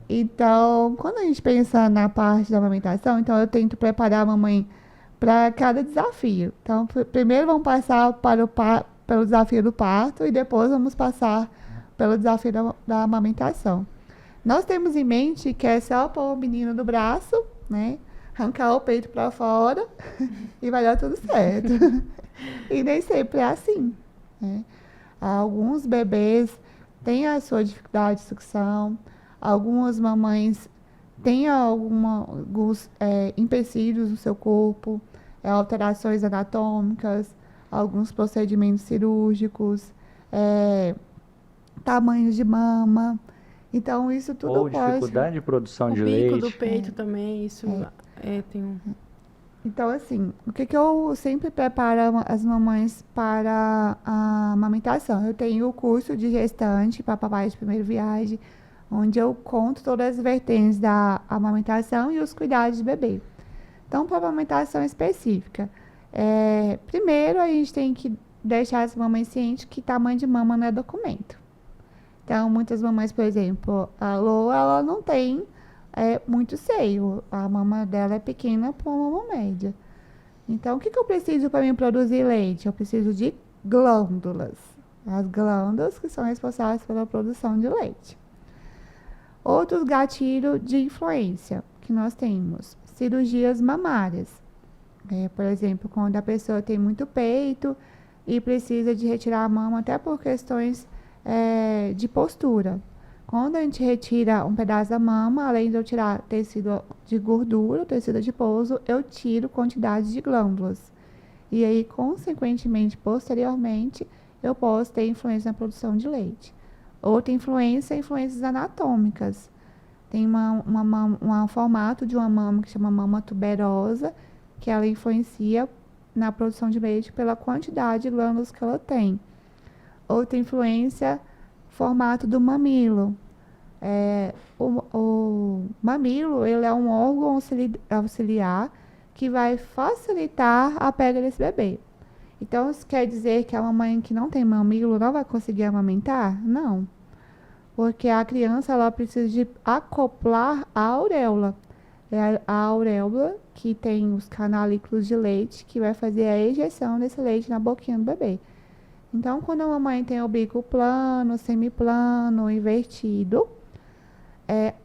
Então, quando a gente pensa na parte da amamentação, então eu tento preparar a mamãe para cada desafio. Então, primeiro vamos passar pelo desafio do parto e depois vamos passar pelo desafio da amamentação. Nós temos em mente que é só pôr o menino no braço, né? Arrancar o peito para fora e vai dar tudo certo. E nem sempre é assim, né? Alguns bebês têm a sua dificuldade de sucção, algumas mamães têm alguns empecilhos no seu corpo, alterações anatômicas, alguns procedimentos cirúrgicos, tamanhos de mama. Então, isso tudo Ou dificuldade de produção de leite. O bico do peito também, isso tem um... Então, assim, o que eu sempre preparo as mamães para a amamentação? Eu tenho o curso de gestante para papai de primeira viagem, onde eu conto todas as vertentes da amamentação e os cuidados de bebê. Então, para a amamentação específica, primeiro a gente tem que deixar as mamães cientes que tamanho de mama não é documento. Então, muitas mamães, por exemplo, a Lô, ela não tem muito seio. A mama dela é pequena para uma mama média. Então, o que eu preciso para mim produzir leite? Eu preciso de glândulas. As glândulas que são responsáveis pela produção de leite. Outros gatilhos de influência que nós temos, cirurgias mamárias. Por exemplo, quando a pessoa tem muito peito e precisa de retirar a mama até por questões de postura. Quando a gente retira um pedaço da mama, além de eu tirar tecido de gordura, tecido adiposo, eu tiro quantidade de glândulas. E aí, consequentemente, posteriormente, eu posso ter influência na produção de leite. Outra influência é influências anatômicas. Tem um formato de uma mama que chama mama tuberosa, que ela influencia na produção de leite pela quantidade de glândulas que ela tem. Outra influência, formato do mamilo. O mamilo, ele é um órgão auxiliar que vai facilitar a pega desse bebê. Então, isso quer dizer que a mamãe que não tem mamilo não vai conseguir amamentar? Não. Porque a criança, ela precisa de acoplar a auréola. É a auréola que tem os canalículos de leite, que vai fazer a ejeção desse leite na boquinha do bebê. Então, quando a mamãe tem o bico plano, semiplano, invertido,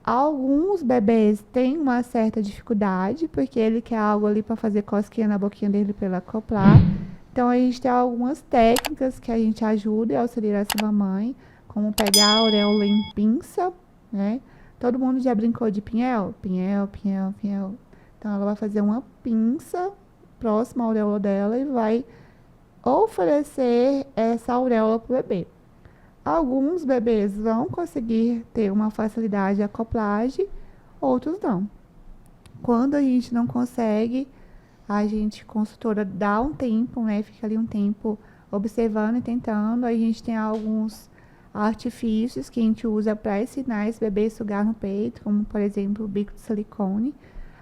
alguns bebês têm uma certa dificuldade, porque ele quer algo ali para fazer cosquinha na boquinha dele para ele acoplar. Então, a gente tem algumas técnicas que a gente ajuda e auxilia essa mamãe, como pegar a auréola em pinça, né? Todo mundo já brincou de pinhel? Pinhel. Então, ela vai fazer uma pinça próxima à auréola dela e vai oferecer essa auréola para o bebê. Alguns bebês vão conseguir ter uma facilidade de acoplagem, outros não. Quando a gente não consegue, a gente, consultora, dá um tempo, né? Fica ali um tempo observando e tentando. A gente tem alguns artifícios que a gente usa para ensinar esse bebê a sugar no peito, como, por exemplo, o bico de silicone.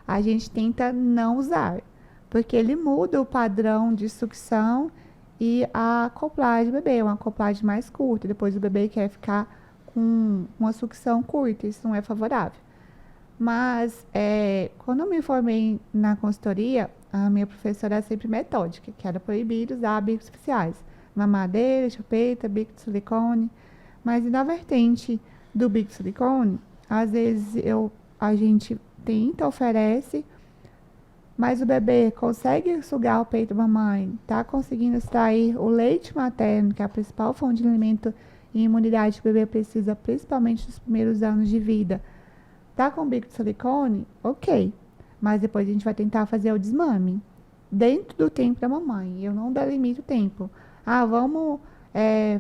A gente tenta não usar, porque ele muda o padrão de sucção e a acoplagem do bebê, uma acoplagem mais curta. Depois o bebê quer ficar com uma sucção curta, isso não é favorável. Mas, quando eu me formei na consultoria, a minha professora era sempre metódica, que era proibido usar bicos especiais. Mamadeira, chupeta, bico de silicone. Mas na vertente do bico de silicone, às vezes a gente tenta, oferece, mas o bebê consegue sugar o peito da mamãe, tá conseguindo extrair o leite materno, que é a principal fonte de alimento e imunidade que o bebê precisa, principalmente nos primeiros anos de vida. Tá com bico de silicone? Ok. Mas depois a gente vai tentar fazer o desmame dentro do tempo da mamãe. Eu não delimito o tempo. Vamos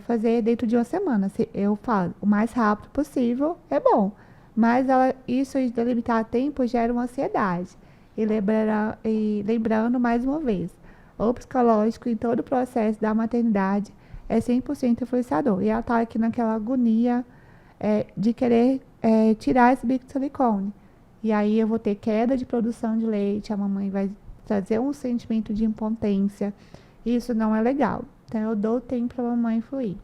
fazer dentro de uma semana. Eu falo, o mais rápido possível é bom. Mas isso de delimitar tempo gera uma ansiedade. E lembrando mais uma vez, o psicológico em todo o processo da maternidade é 100% influenciador. E ela está aqui naquela agonia de querer tirar esse bico de silicone. E aí eu vou ter queda de produção de leite, a mamãe vai trazer um sentimento de impotência. Isso não é legal. Então eu dou tempo para a mamãe fluir.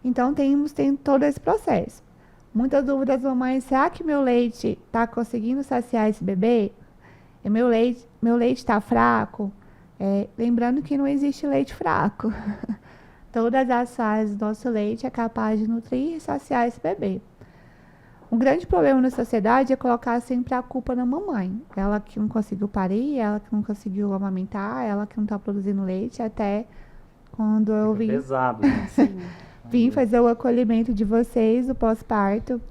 Então tem todo esse processo. Muitas dúvidas, mamãe, será que meu leite está conseguindo saciar esse bebê? Meu leite está fraco? Lembrando que não existe leite fraco. Todas as fases do nosso leite é capaz de nutrir e saciar esse bebê. Um grande problema na sociedade é colocar sempre a culpa na mamãe. Ela que não conseguiu parir, ela que não conseguiu amamentar, ela que não está produzindo leite, até quando eu vim... Pesado, né? Sim. Vim fazer o acolhimento de vocês, o pós-parto.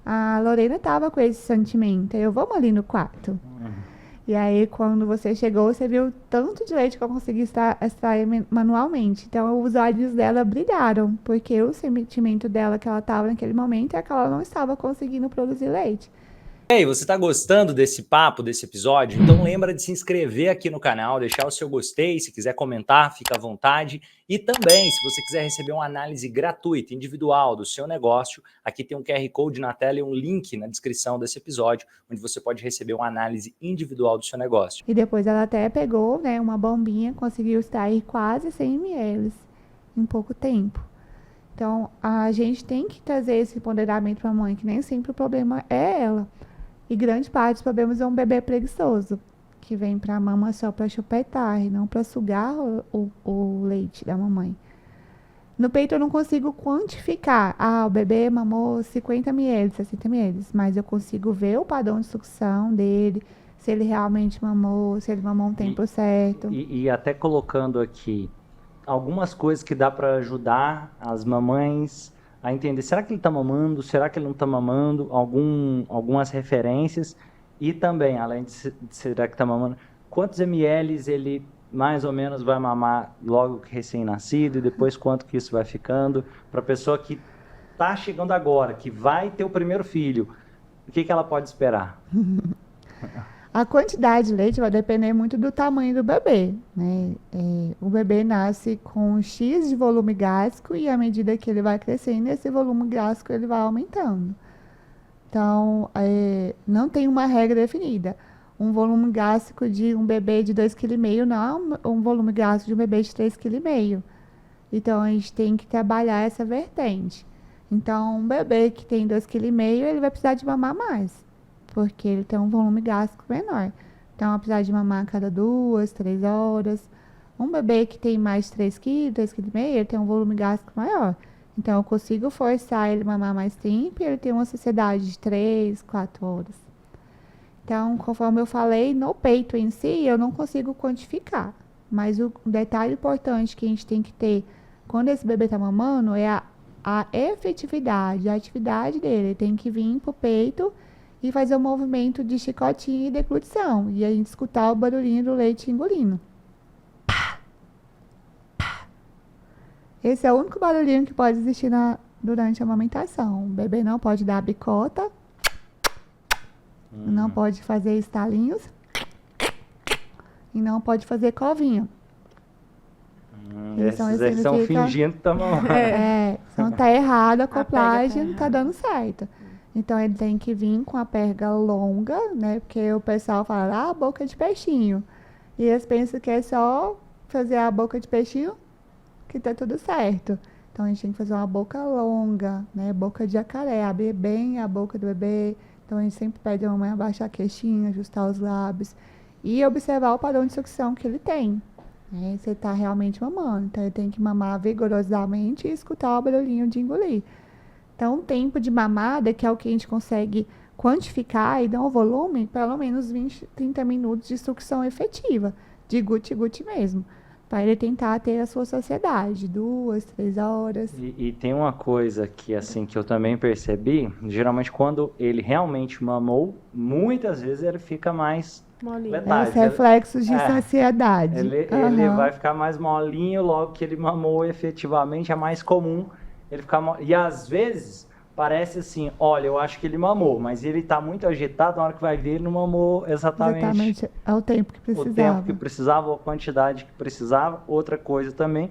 A Lorena estava com esse sentimento. Vamos ali no quarto. E aí, quando você chegou, você viu tanto de leite que eu consegui extrair manualmente. Então, os olhos dela brilharam, porque o sentimento dela que ela estava naquele momento é que ela não estava conseguindo produzir leite. Ei, você está gostando desse papo, desse episódio? Então lembra de se inscrever aqui no canal, deixar o seu gostei, se quiser comentar, fica à vontade. E também, se você quiser receber uma análise gratuita, individual do seu negócio, aqui tem um QR Code na tela e um link na descrição desse episódio, onde você pode receber uma análise individual do seu negócio. E depois ela até pegou, né, uma bombinha, conseguiu extrair quase 100 ml em pouco tempo. Então, a gente tem que trazer esse empoderamento para a mãe, que nem sempre o problema é ela. E grande parte dos problemas é um bebê preguiçoso, que vem para a mama só para chupetar e não para sugar o leite da mamãe. No peito eu não consigo quantificar. O bebê mamou 50 ml, 60 ml, mas eu consigo ver o padrão de sucção dele, se ele realmente mamou, se ele mamou um tempo certo. E até colocando aqui algumas coisas que dá para ajudar as mamães a entender, será que ele está mamando, será que ele não está mamando, algumas referências, e também, além de será que está mamando, quantos ml ele mais ou menos vai mamar logo que recém-nascido, e depois quanto que isso vai ficando, para a pessoa que está chegando agora, que vai ter o primeiro filho, o que ela pode esperar? A quantidade de leite vai depender muito do tamanho do bebê, né? O bebê nasce com X de volume gástrico e à medida que ele vai crescendo, esse volume gástrico ele vai aumentando. Então, não tem uma regra definida. Um volume gástrico de um bebê de 2,5 kg não é um volume gástrico de um bebê de 3,5 kg. Então, a gente tem que trabalhar essa vertente. Então, um bebê que tem 2,5 kg, ele vai precisar de mamar mais, porque ele tem um volume gástrico menor. Então, vai precisar de mamar a cada 2, 3 horas. Um bebê que tem mais de 3 kg, 2,5 kg, ele tem um volume gástrico maior. Então, eu consigo forçar ele a mamar mais tempo e ele tem uma saciedade de 3, 4 horas. Então, conforme eu falei, no peito em si, eu não consigo quantificar. Mas o detalhe importante que a gente tem que ter quando esse bebê está mamando é a efetividade, a atividade dele. Ele tem que vir pro peito e fazer o movimento de chicotinho e deglutição. E a gente escutar o barulhinho do leite engolindo. Esse é o único barulhinho que pode existir durante a amamentação. O bebê não pode dar bicota, não pode fazer estalinhos e não pode fazer covinha. Esses são fingindo que tá mamando. Então tá errado a acoplagem, não tá dando certo. Então ele tem que vir com a perga longa, né? Porque o pessoal fala, boca de peixinho. E eles pensam que é só fazer a boca de peixinho que tá tudo certo. Então a gente tem que fazer uma boca longa, né? Boca de jacaré, abrir bem a boca do bebê. Então a gente sempre pede a mamãe abaixar a queixinha, ajustar os lábios e observar o padrão de sucção que ele tem. Né? Se ele tá realmente mamando. Então ele tem que mamar vigorosamente e escutar o barulhinho de engolir. Então, o tempo de mamada, que é o que a gente consegue quantificar e dar um volume, pelo menos 20, 30 minutos de sucção efetiva, de guti-guti mesmo, para ele tentar ter a sua saciedade, 2, 3 horas. E tem uma coisa que, assim, que eu também percebi, geralmente quando ele realmente mamou, muitas vezes ele fica mais letárgico. Os reflexos de saciedade. Ele vai ficar mais molinho logo que ele mamou efetivamente, é mais comum. Ele fica e às vezes parece assim, olha, eu acho que ele mamou, mas ele está muito agitado, na hora que vai ver ele não mamou exatamente ao tempo que precisava. O tempo que precisava, a quantidade que precisava. Outra coisa também,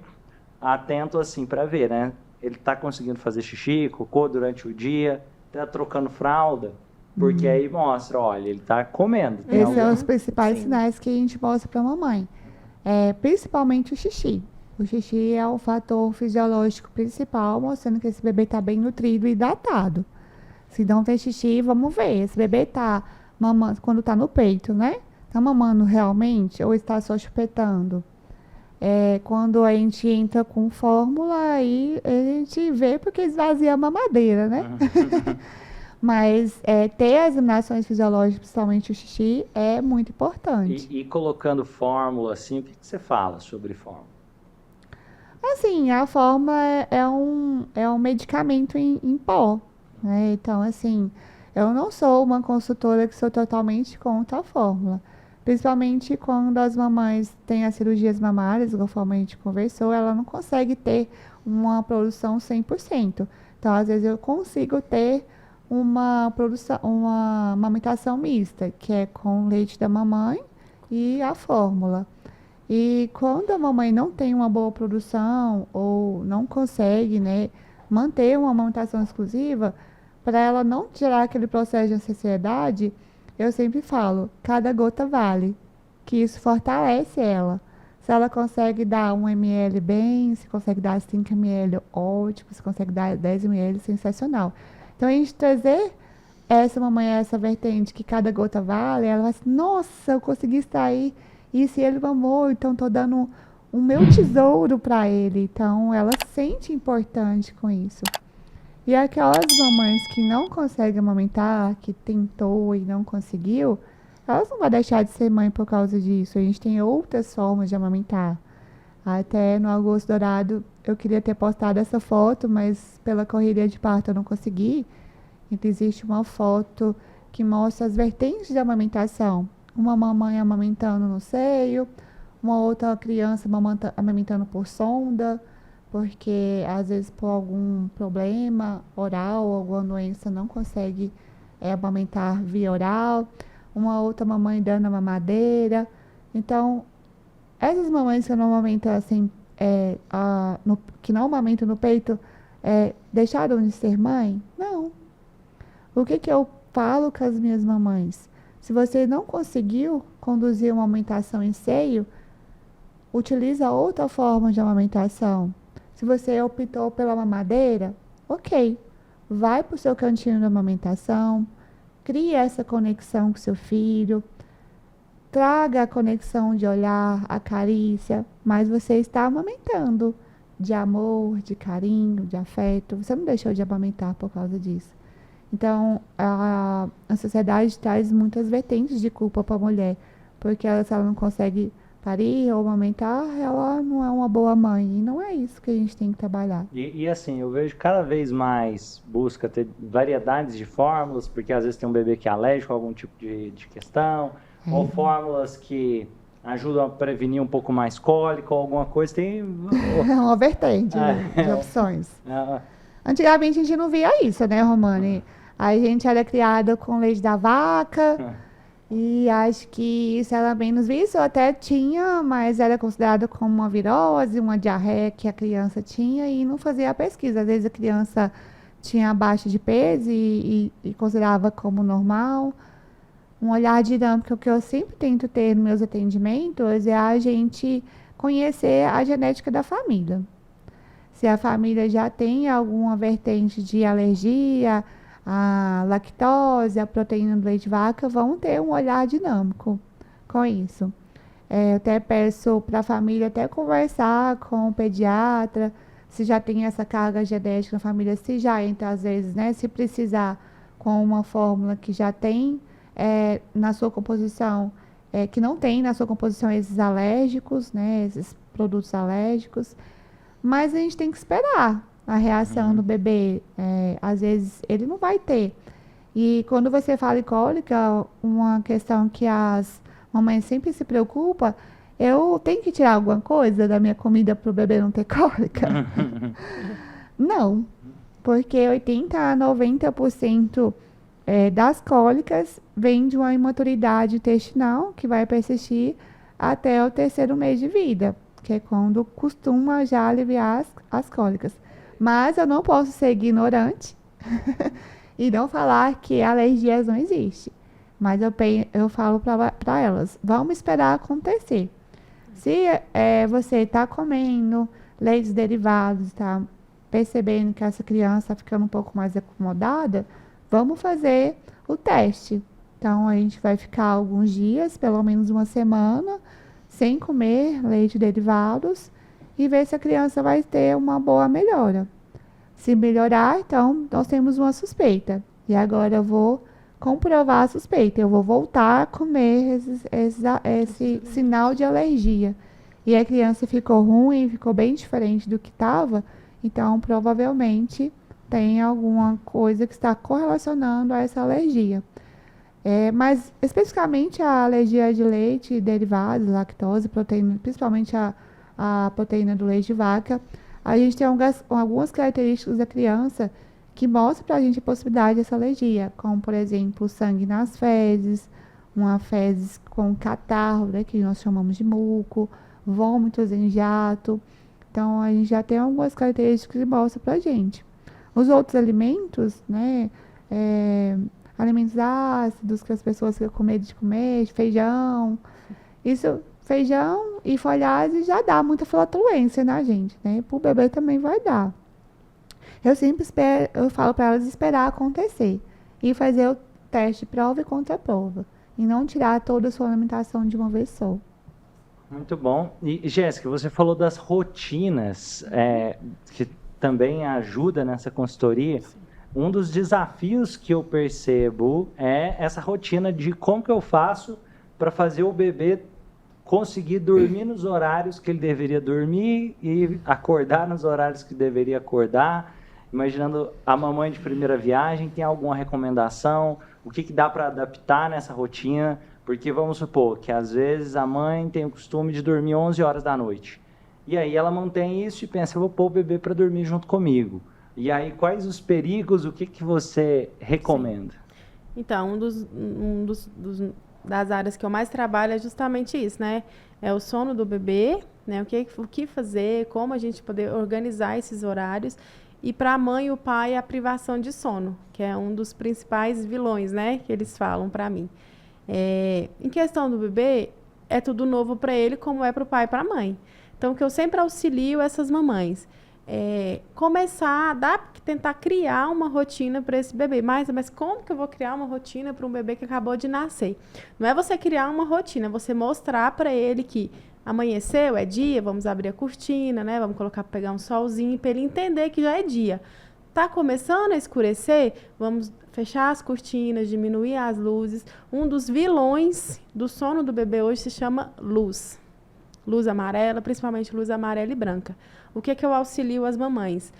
atento assim para ver, né? Ele está conseguindo fazer xixi, cocô durante o dia, está trocando fralda, porque aí mostra, olha, ele está comendo. Esses são os principais sinais que a gente mostra para a mamãe. Principalmente o xixi. O xixi é o fator fisiológico principal, mostrando que esse bebê está bem nutrido e hidratado. Se não tem xixi, vamos ver. Esse bebê está mamando, quando está no peito, né? Está mamando realmente ou está só chupetando? Quando a gente entra com fórmula, aí a gente vê porque esvazia a mamadeira, né? Mas ter as eliminações fisiológicas, principalmente o xixi, é muito importante. E colocando fórmula, assim, o que você fala sobre fórmula? Assim, a fórmula é um medicamento em pó, né? Então, assim, eu não sou uma consultora que sou totalmente contra a fórmula. Principalmente quando as mamães têm as cirurgias mamárias, conforme a gente conversou, ela não consegue ter uma produção 100%. Então, às vezes, eu consigo ter uma amamentação mista, que é com leite da mamãe e a fórmula. E quando a mamãe não tem uma boa produção ou não consegue, né, manter uma amamentação exclusiva, para ela não gerar aquele processo de ansiedade, eu sempre falo, cada gota vale, que isso fortalece ela. Se ela consegue dar 1 ml bem, se consegue dar 5 ml, ótimo, se consegue dar 10 ml, sensacional. Então, a gente trazer essa mamãe, essa vertente que cada gota vale, ela vai assim, nossa, eu consegui extrair. E se ele mamou, então estou dando o meu tesouro para ele. Então, ela se sente importante com isso. E aquelas mamães que não conseguem amamentar, que tentou e não conseguiu, elas não vão deixar de ser mãe por causa disso. A gente tem outras formas de amamentar. Até no Agosto Dourado eu queria ter postado essa foto, mas pela correria de parto eu não consegui. Então existe uma foto que mostra as vertentes da amamentação. Uma mamãe amamentando no seio, uma outra criança amamentando por sonda, porque às vezes por algum problema oral, alguma doença não consegue amamentar via oral. Uma outra mamãe dando a mamadeira. Então, essas mamães que não amamentam assim, que não amamentam no peito, deixaram de ser mãe? Não. O que eu falo com as minhas mamães? Se você não conseguiu conduzir uma amamentação em seio, utiliza outra forma de amamentação. Se você optou pela mamadeira, ok. Vai para o seu cantinho de amamentação, crie essa conexão com seu filho, traga a conexão de olhar, a carícia, mas você está amamentando de amor, de carinho, de afeto. Você não deixou de amamentar por causa disso. Então, a sociedade traz muitas vertentes de culpa para a mulher, porque se ela não consegue parir ou amamentar, ela não é uma boa mãe. E não é isso que a gente tem que trabalhar. E assim, eu vejo cada vez mais busca ter variedades de fórmulas, porque às vezes tem um bebê que é alérgico a algum tipo de questão, ou fórmulas que ajudam a prevenir um pouco mais cólica ou alguma coisa. Tem uma vertente de opções. Antigamente a gente não via isso, né, Romani? A gente era criada com leite da vaca, e acho que isso era menos visto. Até tinha, mas era considerado como uma virose, uma diarreia que a criança tinha e não fazia a pesquisa. Às vezes a criança tinha baixa de peso e considerava como normal. Um olhar dinâmico, o que eu sempre tento ter nos meus atendimentos, é a gente conhecer a genética da família. Se a família já tem alguma vertente de alergia à lactose, à proteína do leite de vaca, vão ter um olhar dinâmico com isso. Eu até peço para a família até conversar com o pediatra, se já tem essa carga genética na família, se já entra às vezes, né, se precisar com uma fórmula que já tem na sua composição, que não tem na sua composição esses alérgicos, né, esses produtos alérgicos. Mas a gente tem que esperar a reação do bebê. Às vezes ele não vai ter. E quando você fala em cólica, uma questão que as mamães sempre se preocupam, eu tenho que tirar alguma coisa da minha comida para o bebê não ter cólica? Não, porque 80% a 90% das cólicas vem de uma imaturidade intestinal que vai persistir até o 3º mês de vida, que é quando costuma já aliviar as cólicas. Mas eu não posso ser ignorante e não falar que alergias não existem. Mas eu falo para elas, vamos esperar acontecer. Se você está comendo leites derivados, está percebendo que essa criança está ficando um pouco mais acomodada, vamos fazer o teste. Então, a gente vai ficar alguns dias, pelo menos uma semana, sem comer leite derivados e ver se a criança vai ter uma boa melhora. Se melhorar, então, nós temos uma suspeita. E agora eu vou comprovar a suspeita. Eu vou voltar a comer esse sinal de alergia. E a criança ficou ruim, ficou bem diferente do que estava, então, provavelmente, tem alguma coisa que está correlacionando a essa alergia. Mas, especificamente, a alergia de leite, derivados, lactose, proteína, principalmente a proteína do leite de vaca, a gente tem algumas características da criança que mostram para a gente a possibilidade dessa alergia, como, por exemplo, sangue nas fezes, uma fezes com catarro, né, que nós chamamos de muco, vômitos em jato. Então, a gente já tem algumas características que mostram para a gente. Os outros alimentos, né, alimentos ácidos que as pessoas ficam com medo de comer, feijão, feijão e folhagem já dá muita flatulência na gente, né? Para o bebê também vai dar. Eu falo para elas esperar acontecer e fazer o teste prova e contra-prova. E não tirar toda a sua alimentação de uma vez só. Muito bom. E, Jéssica, você falou das rotinas, que também ajuda nessa consultoria. Sim. Um dos desafios que eu percebo é essa rotina de como que eu faço para fazer o bebê conseguir dormir nos horários que ele deveria dormir e acordar nos horários que deveria acordar. Imaginando a mamãe de primeira viagem, tem alguma recomendação? O que dá para adaptar nessa rotina? Porque vamos supor que às vezes a mãe tem o costume de dormir 11 horas da noite. E aí ela mantém isso e pensa, eu vou pôr o bebê para dormir junto comigo. E aí quais os perigos, o que que você recomenda? Sim. Então, das áreas que eu mais trabalho é justamente isso, né? É o sono do bebê, né? O que fazer, como a gente poder organizar esses horários. E para a mãe e o pai, a privação de sono, que é um dos principais vilões, né? Que eles falam para mim. Em questão do bebê, é tudo novo para ele, como é para o pai e para a mãe. Então, o que eu sempre auxilio essas mamães começar a tentar criar uma rotina para esse bebê. Mas como que eu vou criar uma rotina para um bebê que acabou de nascer? Não é você criar uma rotina, é você mostrar para ele que amanheceu, é dia, vamos abrir a cortina, né? Vamos pegar um solzinho para ele entender que já é dia. Tá começando a escurecer, vamos fechar as cortinas, diminuir as luzes. Um dos vilões do sono do bebê hoje se chama luz. Luz amarela, principalmente luz amarela e branca. O que eu auxilio as mamães?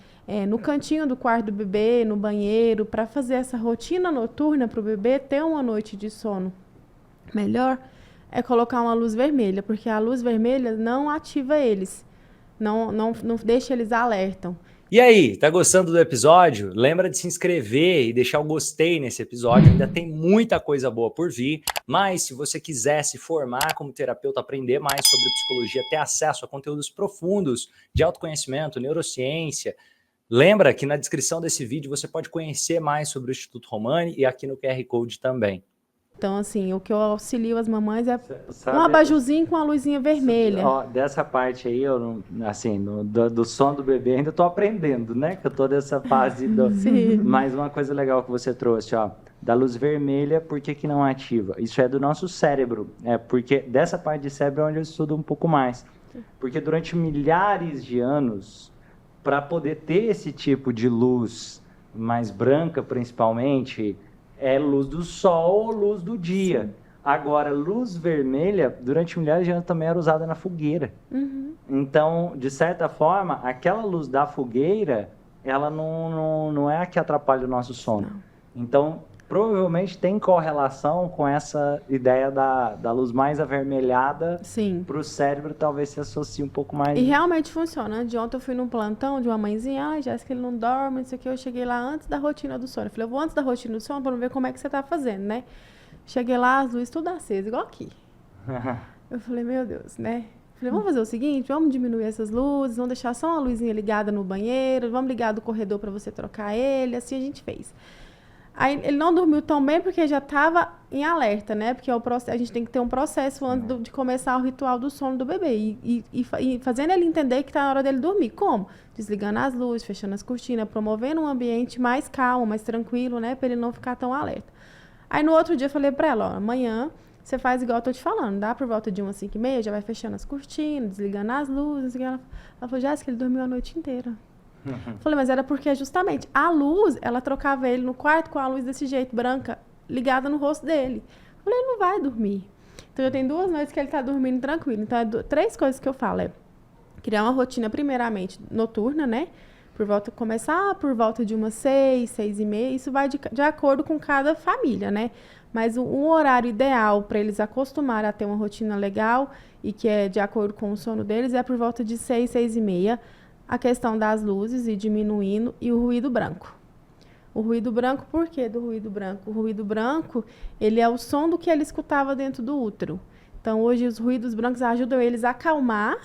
No cantinho do quarto do bebê, no banheiro, para fazer essa rotina noturna para o bebê ter uma noite de sono melhor, é colocar uma luz vermelha, porque a luz vermelha não ativa eles, não deixa eles alertam. E aí, tá gostando do episódio? Lembra de se inscrever e deixar o gostei nesse episódio, ainda tem muita coisa boa por vir, mas se você quiser se formar como terapeuta, aprender mais sobre psicologia, ter acesso a conteúdos profundos de autoconhecimento, neurociência, lembra que na descrição desse vídeo você pode conhecer mais sobre o Instituto Romani e aqui no QR Code também. Então, assim, o que eu auxilio as mamães é um abajuzinho com a luzinha vermelha. Ó, dessa parte aí, eu assim, do sono do bebê, ainda estou aprendendo, né? Que eu estou nessa fase do... Sim. Mas uma coisa legal que você trouxe, ó, da luz vermelha, por que não ativa? Isso é do nosso cérebro, porque dessa parte de cérebro é onde eu estudo um pouco mais. Porque durante milhares de anos, para poder ter esse tipo de luz mais branca, principalmente... é luz do sol ou luz do dia. Sim. Agora, luz vermelha, durante milhares de anos também era usada na fogueira. Uhum. Então, de certa forma, aquela luz da fogueira, ela não é a que atrapalha o nosso sono. Não. Então, provavelmente tem correlação com essa ideia da luz mais avermelhada. Para o cérebro, talvez se associe um pouco mais. E realmente funciona. De ontem eu fui num plantão de uma mãezinha, Jéssica, ele não dorme, não sei o que. Eu cheguei lá antes da rotina do sono. Eu falei, eu vou antes da rotina do sono para ver como é que você tá fazendo, né? Cheguei lá, as luzes tudo acesas, igual aqui. Eu falei, meu Deus, né? Falei, vamos fazer o seguinte, vamos diminuir essas luzes, vamos deixar só uma luzinha ligada no banheiro, vamos ligar do corredor para você trocar ele, assim a gente fez. Aí ele não dormiu tão bem porque já estava em alerta, né? Porque a gente tem que ter um processo antes de começar o ritual do sono do bebê. E fazendo ele entender que está na hora dele dormir. Como? Desligando as luzes, fechando as cortinas, promovendo um ambiente mais calmo, mais tranquilo, né? Para ele não ficar tão alerta. Aí no outro dia eu falei para ela, ó, amanhã você faz igual eu tô te falando. Dá por volta de 1 às 5h30, já vai fechando as cortinas, desligando as luzes. Ela falou, Jéssica, ele dormiu a noite inteira. Falei, mas era porque justamente a luz, ela trocava ele no quarto com a luz desse jeito, branca, ligada no rosto dele. Falei, ele não vai dormir. Então, já tem 2 noites que ele tá dormindo tranquilo. Então, 3 coisas que eu falo. Criar uma rotina, primeiramente, noturna, né? Começar por volta de umas 6, 6h30. Isso vai de acordo com cada família, né? Mas um horário ideal para eles acostumarem a ter uma rotina legal e que é de acordo com o sono deles é por volta de 6, 6h30. A questão das luzes e diminuindo e o ruído branco. O ruído branco, por que do ruído branco? O ruído branco, ele é o som do que ele escutava dentro do útero. Então, hoje, os ruídos brancos ajudam eles a acalmar,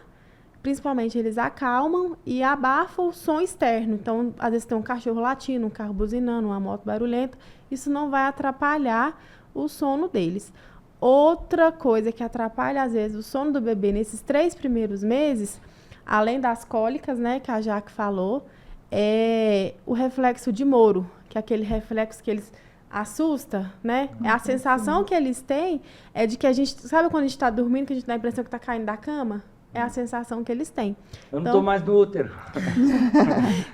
principalmente eles acalmam e abafam o som externo. Então, às vezes tem um cachorro latindo, um carro buzinando, uma moto barulhenta. Isso não vai atrapalhar o sono deles. Outra coisa que atrapalha, às vezes, o sono do bebê nesses 3 primeiros meses... além das cólicas, né, que a Jaque falou, é o reflexo de Moro, que é aquele reflexo que eles assusta, né? A sensação que eles têm é de que a gente... Sabe quando a gente tá dormindo, que a gente dá a impressão que tá caindo da cama? É a sensação que eles têm. Eu não tô mais no útero.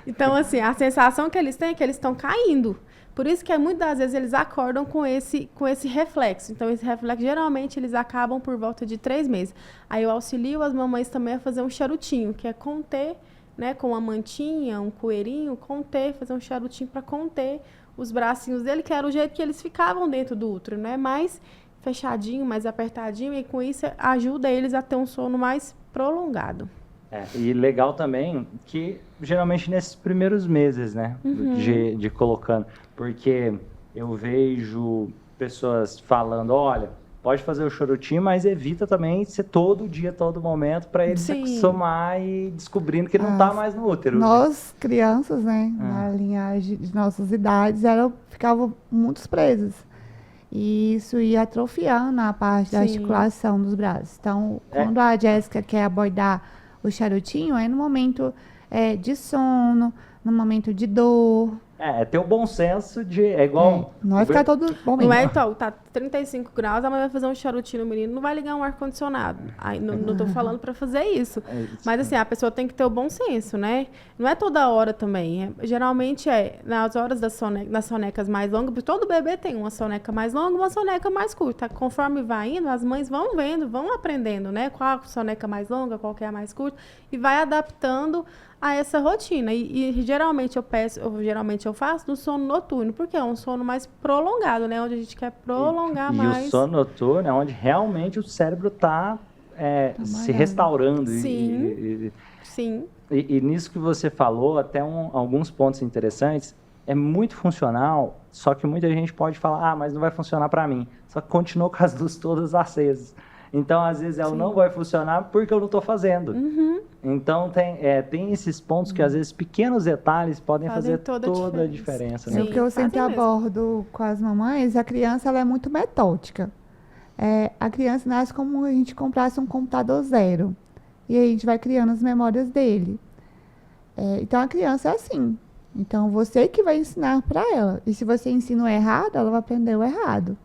Então, assim, a sensação que eles têm é que eles estão caindo. Por isso que muitas das vezes eles acordam com esse reflexo. Então, esse reflexo, geralmente, eles acabam por volta de 3 meses. Aí eu auxilio as mamães também a fazer um charutinho, que é conter, né, com uma mantinha, um coeirinho, fazer um charutinho para conter os bracinhos dele, que era o jeito que eles ficavam dentro do útero, né? Mais fechadinho, mais apertadinho, e com isso ajuda eles a ter um sono mais prolongado. E legal também que geralmente nesses primeiros meses, né, de colocando, porque eu vejo pessoas falando, olha, pode fazer o charutinho, mas evita também ser todo dia, todo momento, para ele se acostumar e descobrindo que não tá mais no útero. Nós, crianças, né, na linhagem de nossas idades, ficavam muito presas. E isso ia atrofiando a parte da articulação dos braços. Então, quando a Jéssica quer abordar o charutinho, é no momento de sono, no momento de dor. Ter o bom senso de... É igual... Não vai ficar todo momento. Não é, então, tá 35 graus, a mãe vai fazer um charutinho no menino, não vai ligar um ar-condicionado. Não tô falando pra fazer isso. Mas, assim, a pessoa tem que ter o bom senso, né? Não é toda hora também. Geralmente nas horas das sonecas mais longas, porque todo bebê tem uma soneca mais longa, uma soneca mais curta. Conforme vai indo, as mães vão vendo, vão aprendendo, né? Qual a soneca mais longa, qual que é a mais curta, e vai adaptando a essa rotina. E geralmente eu faço no sono noturno, porque é um sono mais prolongado, né? Onde a gente quer prolongar mais. E o sono noturno é onde realmente o cérebro está se restaurando. Sim. Sim. E nisso que você falou, até alguns pontos interessantes, é muito funcional, só que muita gente pode falar, mas não vai funcionar para mim. Só que continua com as luzes todas acesas. Então, às vezes, ela não vai funcionar porque eu não estou fazendo. Então, tem esses pontos que, às vezes, pequenos detalhes podem fazer toda a diferença. Né? O que eu sempre abordo com as mamães, a criança ela é muito metódica. A criança nasce como a gente comprasse um computador zero. E aí a gente vai criando as memórias dele. Então, a criança é assim. Então, você que vai ensinar para ela. E se você ensina o errado, ela vai aprender o errado.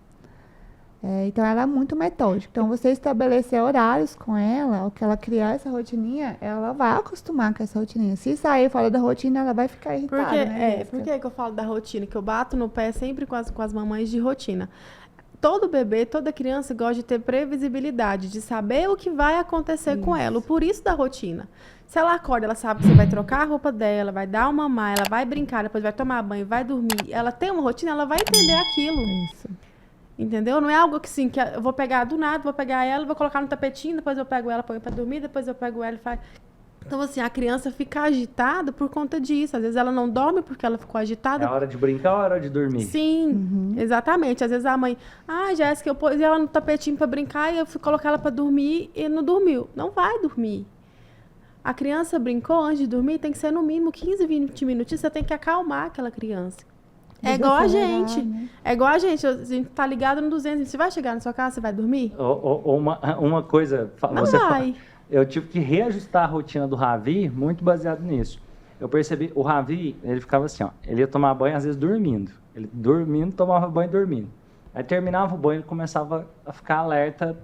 Então, ela é muito metódica. Então, você estabelecer horários com ela, ao que ela criar essa rotininha, ela vai acostumar com essa rotininha. Se sair fora da rotina, ela vai ficar irritada, né? Por que eu falo da rotina? Que eu bato no pé sempre com as mamães de rotina. Todo bebê, toda criança gosta de ter previsibilidade, de saber o que vai acontecer com ela. Por isso da rotina. Se ela acorda, ela sabe que você vai trocar a roupa dela, vai dar uma mamar, ela vai brincar, depois vai tomar banho, vai dormir. Ela tem uma rotina, ela vai entender aquilo. Isso. Entendeu? Não é algo que sim, que eu vou pegar do nada, vou pegar ela, vou colocar no tapetinho, depois eu pego ela, põe pra dormir, depois eu pego ela e faz... Então, assim, a criança fica agitada por conta disso. Às vezes ela não dorme porque ela ficou agitada. É hora de brincar ou é hora de dormir? Sim, exatamente. Às vezes a mãe, Jéssica, eu pus ela no tapetinho pra brincar e eu fui colocar ela pra dormir e não dormiu. Não vai dormir. A criança brincou antes de dormir, tem que ser no mínimo 15, 20 minutinhos, você tem que acalmar aquela criança. É igual a gente. Né? É igual a gente tá ligado no 200. Você vai chegar na sua casa, você vai dormir? Uma coisa... Não vai. Eu tive que reajustar a rotina do Ravi muito baseado nisso. Eu percebi, o Ravi, ele ficava assim, ó, ele ia tomar banho às vezes dormindo. Ele dormindo, tomava banho dormindo. Aí terminava o banho, ele começava a ficar alerta.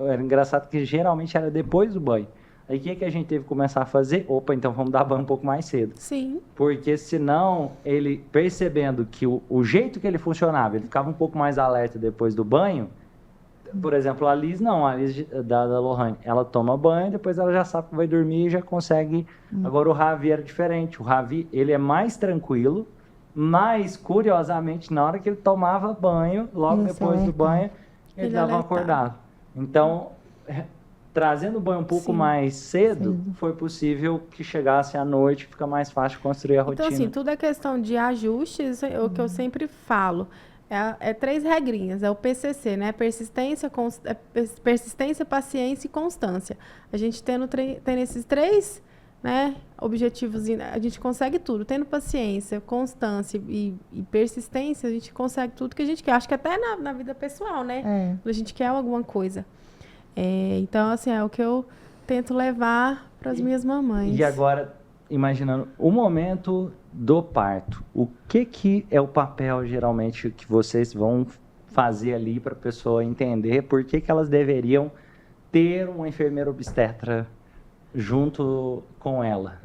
Era engraçado que geralmente era depois do banho. Aí o que a gente teve que começar a fazer? Opa, então vamos dar banho um pouco mais cedo. Sim. Porque senão, ele percebendo que o jeito que ele funcionava, ele ficava um pouco mais alerta depois do banho. Por exemplo, a Liz não, a Liz da Lohane, ela toma banho, depois ela já sabe que vai dormir e já consegue. Agora o Ravi era diferente. O Ravi, ele é mais tranquilo, mas curiosamente, na hora que ele tomava banho, logo depois do banho, ele dava uma acordada. Então, trazendo o banho um pouco mais cedo, foi possível que chegasse à noite, fica mais fácil construir a rotina. Então, assim, tudo é questão de ajustes, é o que eu sempre falo. 3 regrinhas, é o PCC, né? Persistência, paciência e constância. A gente tendo esses 3, né, objetivos, a gente consegue tudo. Tendo paciência, constância e persistência, a gente consegue tudo que a gente quer. Acho que até na vida pessoal, né? Quando a gente quer alguma coisa. Então, assim, é o que eu tento levar para as minhas mamães. E agora, imaginando o momento do parto. O que é o papel, geralmente, que vocês vão fazer ali para a pessoa entender por que elas deveriam ter uma enfermeira obstetra junto com ela?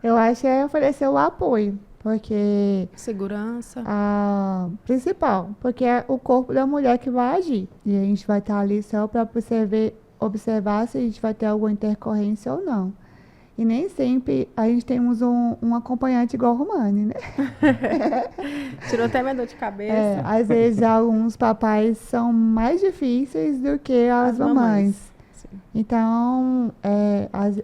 Eu acho que é oferecer o apoio, porque Segurança. a principal, porque é o corpo da mulher que vai agir. E a gente vai estar ali só para observar se a gente vai ter alguma intercorrência ou não. E nem sempre a gente temos um acompanhante igual o Romani, né? Tirou até minha dor de cabeça. Às vezes alguns papais são mais difíceis do que as mamães. Sim. Então,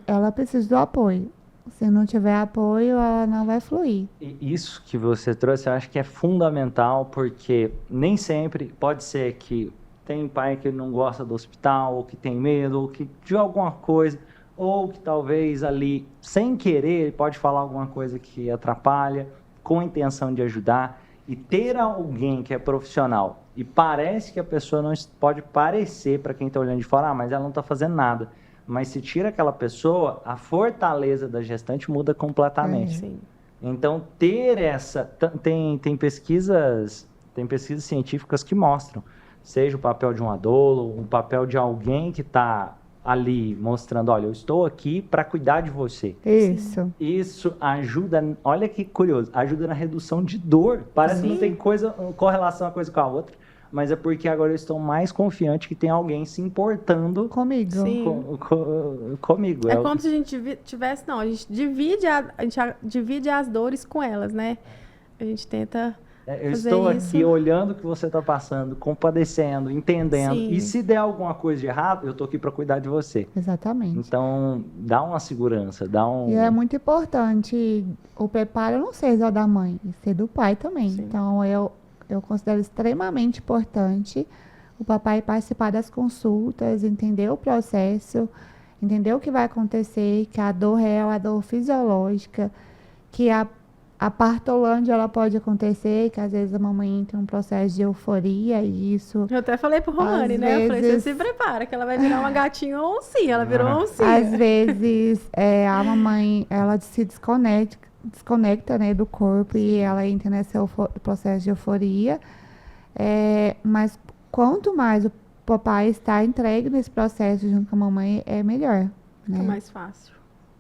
ela precisa do apoio. Se não tiver apoio, ela não vai fluir. E isso que você trouxe, eu acho que é fundamental, porque nem sempre pode ser que tem pai que não gosta do hospital, ou que tem medo, ou que de alguma coisa, ou que talvez ali, sem querer, ele pode falar alguma coisa que atrapalha, com a intenção de ajudar, e ter alguém que é profissional, e parece que a pessoa não pode parecer, para quem está olhando de fora, mas ela não está fazendo nada. Mas se tira aquela pessoa, a fortaleza da gestante muda completamente. Sim. Então, ter essa... Tem pesquisas científicas que mostram, seja o papel de um adolo, o papel de alguém que está ali mostrando, olha, eu estou aqui para cuidar de você. Isso. Isso ajuda, olha que curioso, ajuda na redução de dor. Parece que não tem correlação uma coisa com a outra, mas é porque agora eu estou mais confiante que tem alguém se importando Comigo. Sim. comigo. É como se a gente tivesse, não, a gente divide as dores com elas, né? A gente tenta Eu fazer estou isso. aqui olhando o que você está passando, compadecendo, entendendo. Sim. E se der alguma coisa de errado, eu estou aqui para cuidar de você. Exatamente. Então, dá uma segurança, dá um... E é muito importante o preparo, não sei só da mãe, ser do pai também. Sim. Então, eu considero extremamente importante o papai participar das consultas, entender o processo, entender o que vai acontecer, que a dor real é a dor fisiológica, que a partolândia ela pode acontecer, que às vezes a mamãe entra em um processo de euforia e isso... Eu até falei pro Romani, Às né? Eu falei, você vezes- se prepara, que ela vai virar uma gatinha ou oncinha. Ela virou uma oncinha. Às vezes a mamãe ela se desconecta, né, do corpo e ela entra nesse processo de euforia. Mas quanto mais o papai está entregue nesse processo junto com a mamãe, é melhor. Fica Né? mais fácil.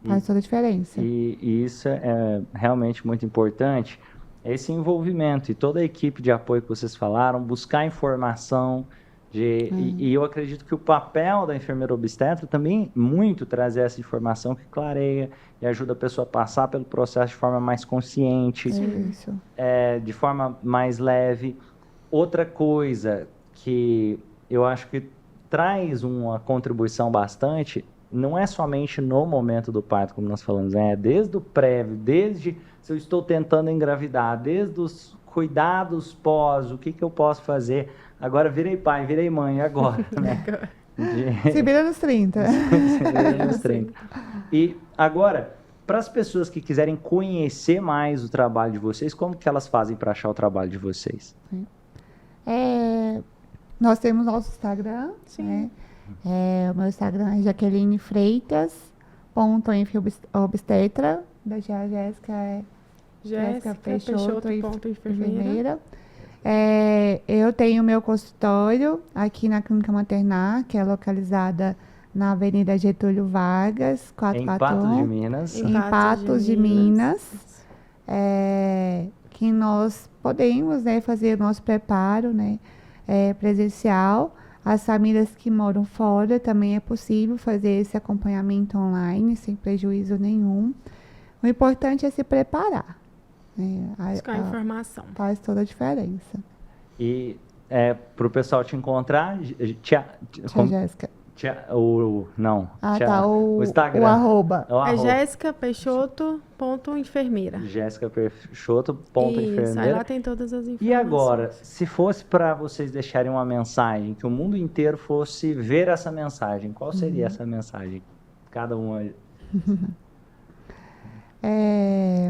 Faz toda a diferença. E isso é realmente muito importante, esse envolvimento e toda a equipe de apoio que vocês falaram, buscar informação. E eu acredito que o papel da enfermeira obstetra também muito trazer essa informação que clareia e ajuda a pessoa a passar pelo processo de forma mais consciente, Isso. de forma mais leve. Outra coisa que eu acho que traz uma contribuição bastante, não é somente no momento do parto, como nós falamos, desde o prévio, desde se eu estou tentando engravidar, desde os cuidados pós, o que eu posso fazer. Agora virei pai, virei mãe, agora, né? Se vira nos 30. Nos 30. E agora, para as pessoas que quiserem conhecer mais o trabalho de vocês, como que elas fazem para achar o trabalho de vocês? Nós temos nosso Instagram. Sim. Né? O meu Instagram é Jaqueline Freitas, .obstetra, da Jéssica é Jéssica Peixoto, enfermeira. Eu tenho meu consultório aqui na Clínica Maternar, que é localizada na Avenida Getúlio Vargas, Em Patos de Minas. Em Patos de Minas. Que nós podemos, né, fazer o nosso preparo, né, presencial. As famílias que moram fora também é possível fazer esse acompanhamento online, sem prejuízo nenhum. O importante é se preparar. Né? Buscar informação. Faz toda a diferença. E para o pessoal te encontrar, Tia Jéssica. o Instagram. O arroba. É Jéssica Peixoto.enfermeira. Jéssica Peixoto, Isso, aí enfermeira. lá tem todas as informações. E agora, se fosse para vocês deixarem uma mensagem, que o mundo inteiro fosse ver essa mensagem, qual seria essa mensagem? Cada uma.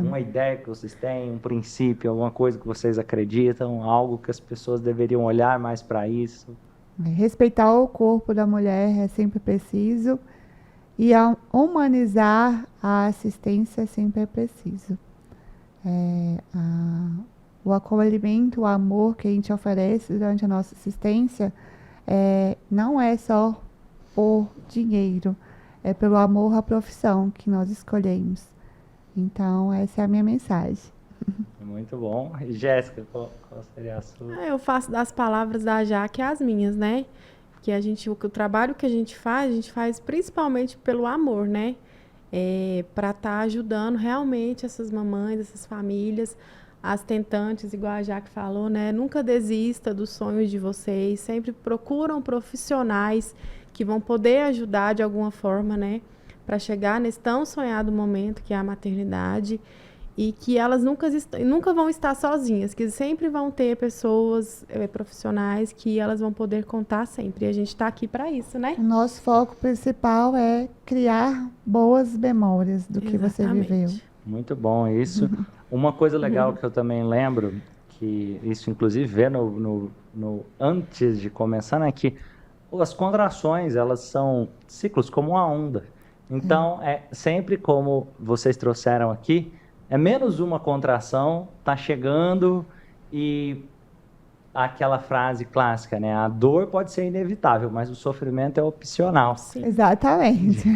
Uma ideia que vocês têm, um princípio, alguma coisa que vocês acreditam, algo que as pessoas deveriam olhar mais para isso? Respeitar o corpo da mulher é sempre preciso. E humanizar a assistência sempre é preciso. O acolhimento, o amor que a gente oferece durante a nossa assistência não é só por dinheiro, é pelo amor à profissão que nós escolhemos. Então, essa é a minha mensagem. Muito bom. E Jéssica, qual seria a sua? Eu faço das palavras da Jaque as minhas, né? Que o trabalho que a gente faz principalmente pelo amor, né? Para estar ajudando realmente essas mamães, essas famílias, as tentantes, igual a Jaque falou, né? Nunca desista dos sonhos de vocês, sempre procuram profissionais que vão poder ajudar de alguma forma, né? Para chegar nesse tão sonhado momento que é a maternidade. E que elas nunca vão estar sozinhas, que sempre vão ter pessoas profissionais que elas vão poder contar sempre. E a gente está aqui para isso, né? O nosso foco principal é criar boas memórias do que você viveu. Muito bom isso. Uma coisa legal que eu também lembro, que isso inclusive vê no antes de começar, né, que as contrações, elas são ciclos como uma onda. Então, sempre como vocês trouxeram aqui, é menos uma contração, tá chegando e aquela frase clássica, né? A dor pode ser inevitável, mas o sofrimento é opcional. Sim. Exatamente.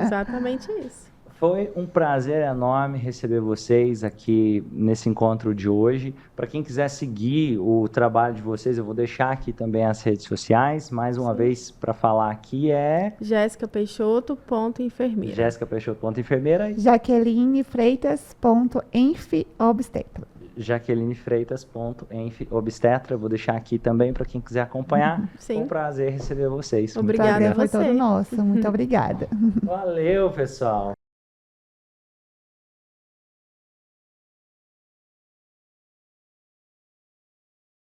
Exatamente isso. Foi um prazer enorme receber vocês aqui nesse encontro de hoje. Para quem quiser seguir o trabalho de vocês, eu vou deixar aqui também as redes sociais. Mais uma vez, para falar aqui Jéssica Peixoto.enfermeira. Jéssica Peixoto.enfermeira. Jaqueline Freitas.enfobstetra. Jaqueline Freitas.enfobstetra. Vou deixar aqui também para quem quiser acompanhar. Sim. Foi um prazer receber vocês. Obrigada O prazer a foi você. todo nosso. Muito obrigada. Valeu, pessoal.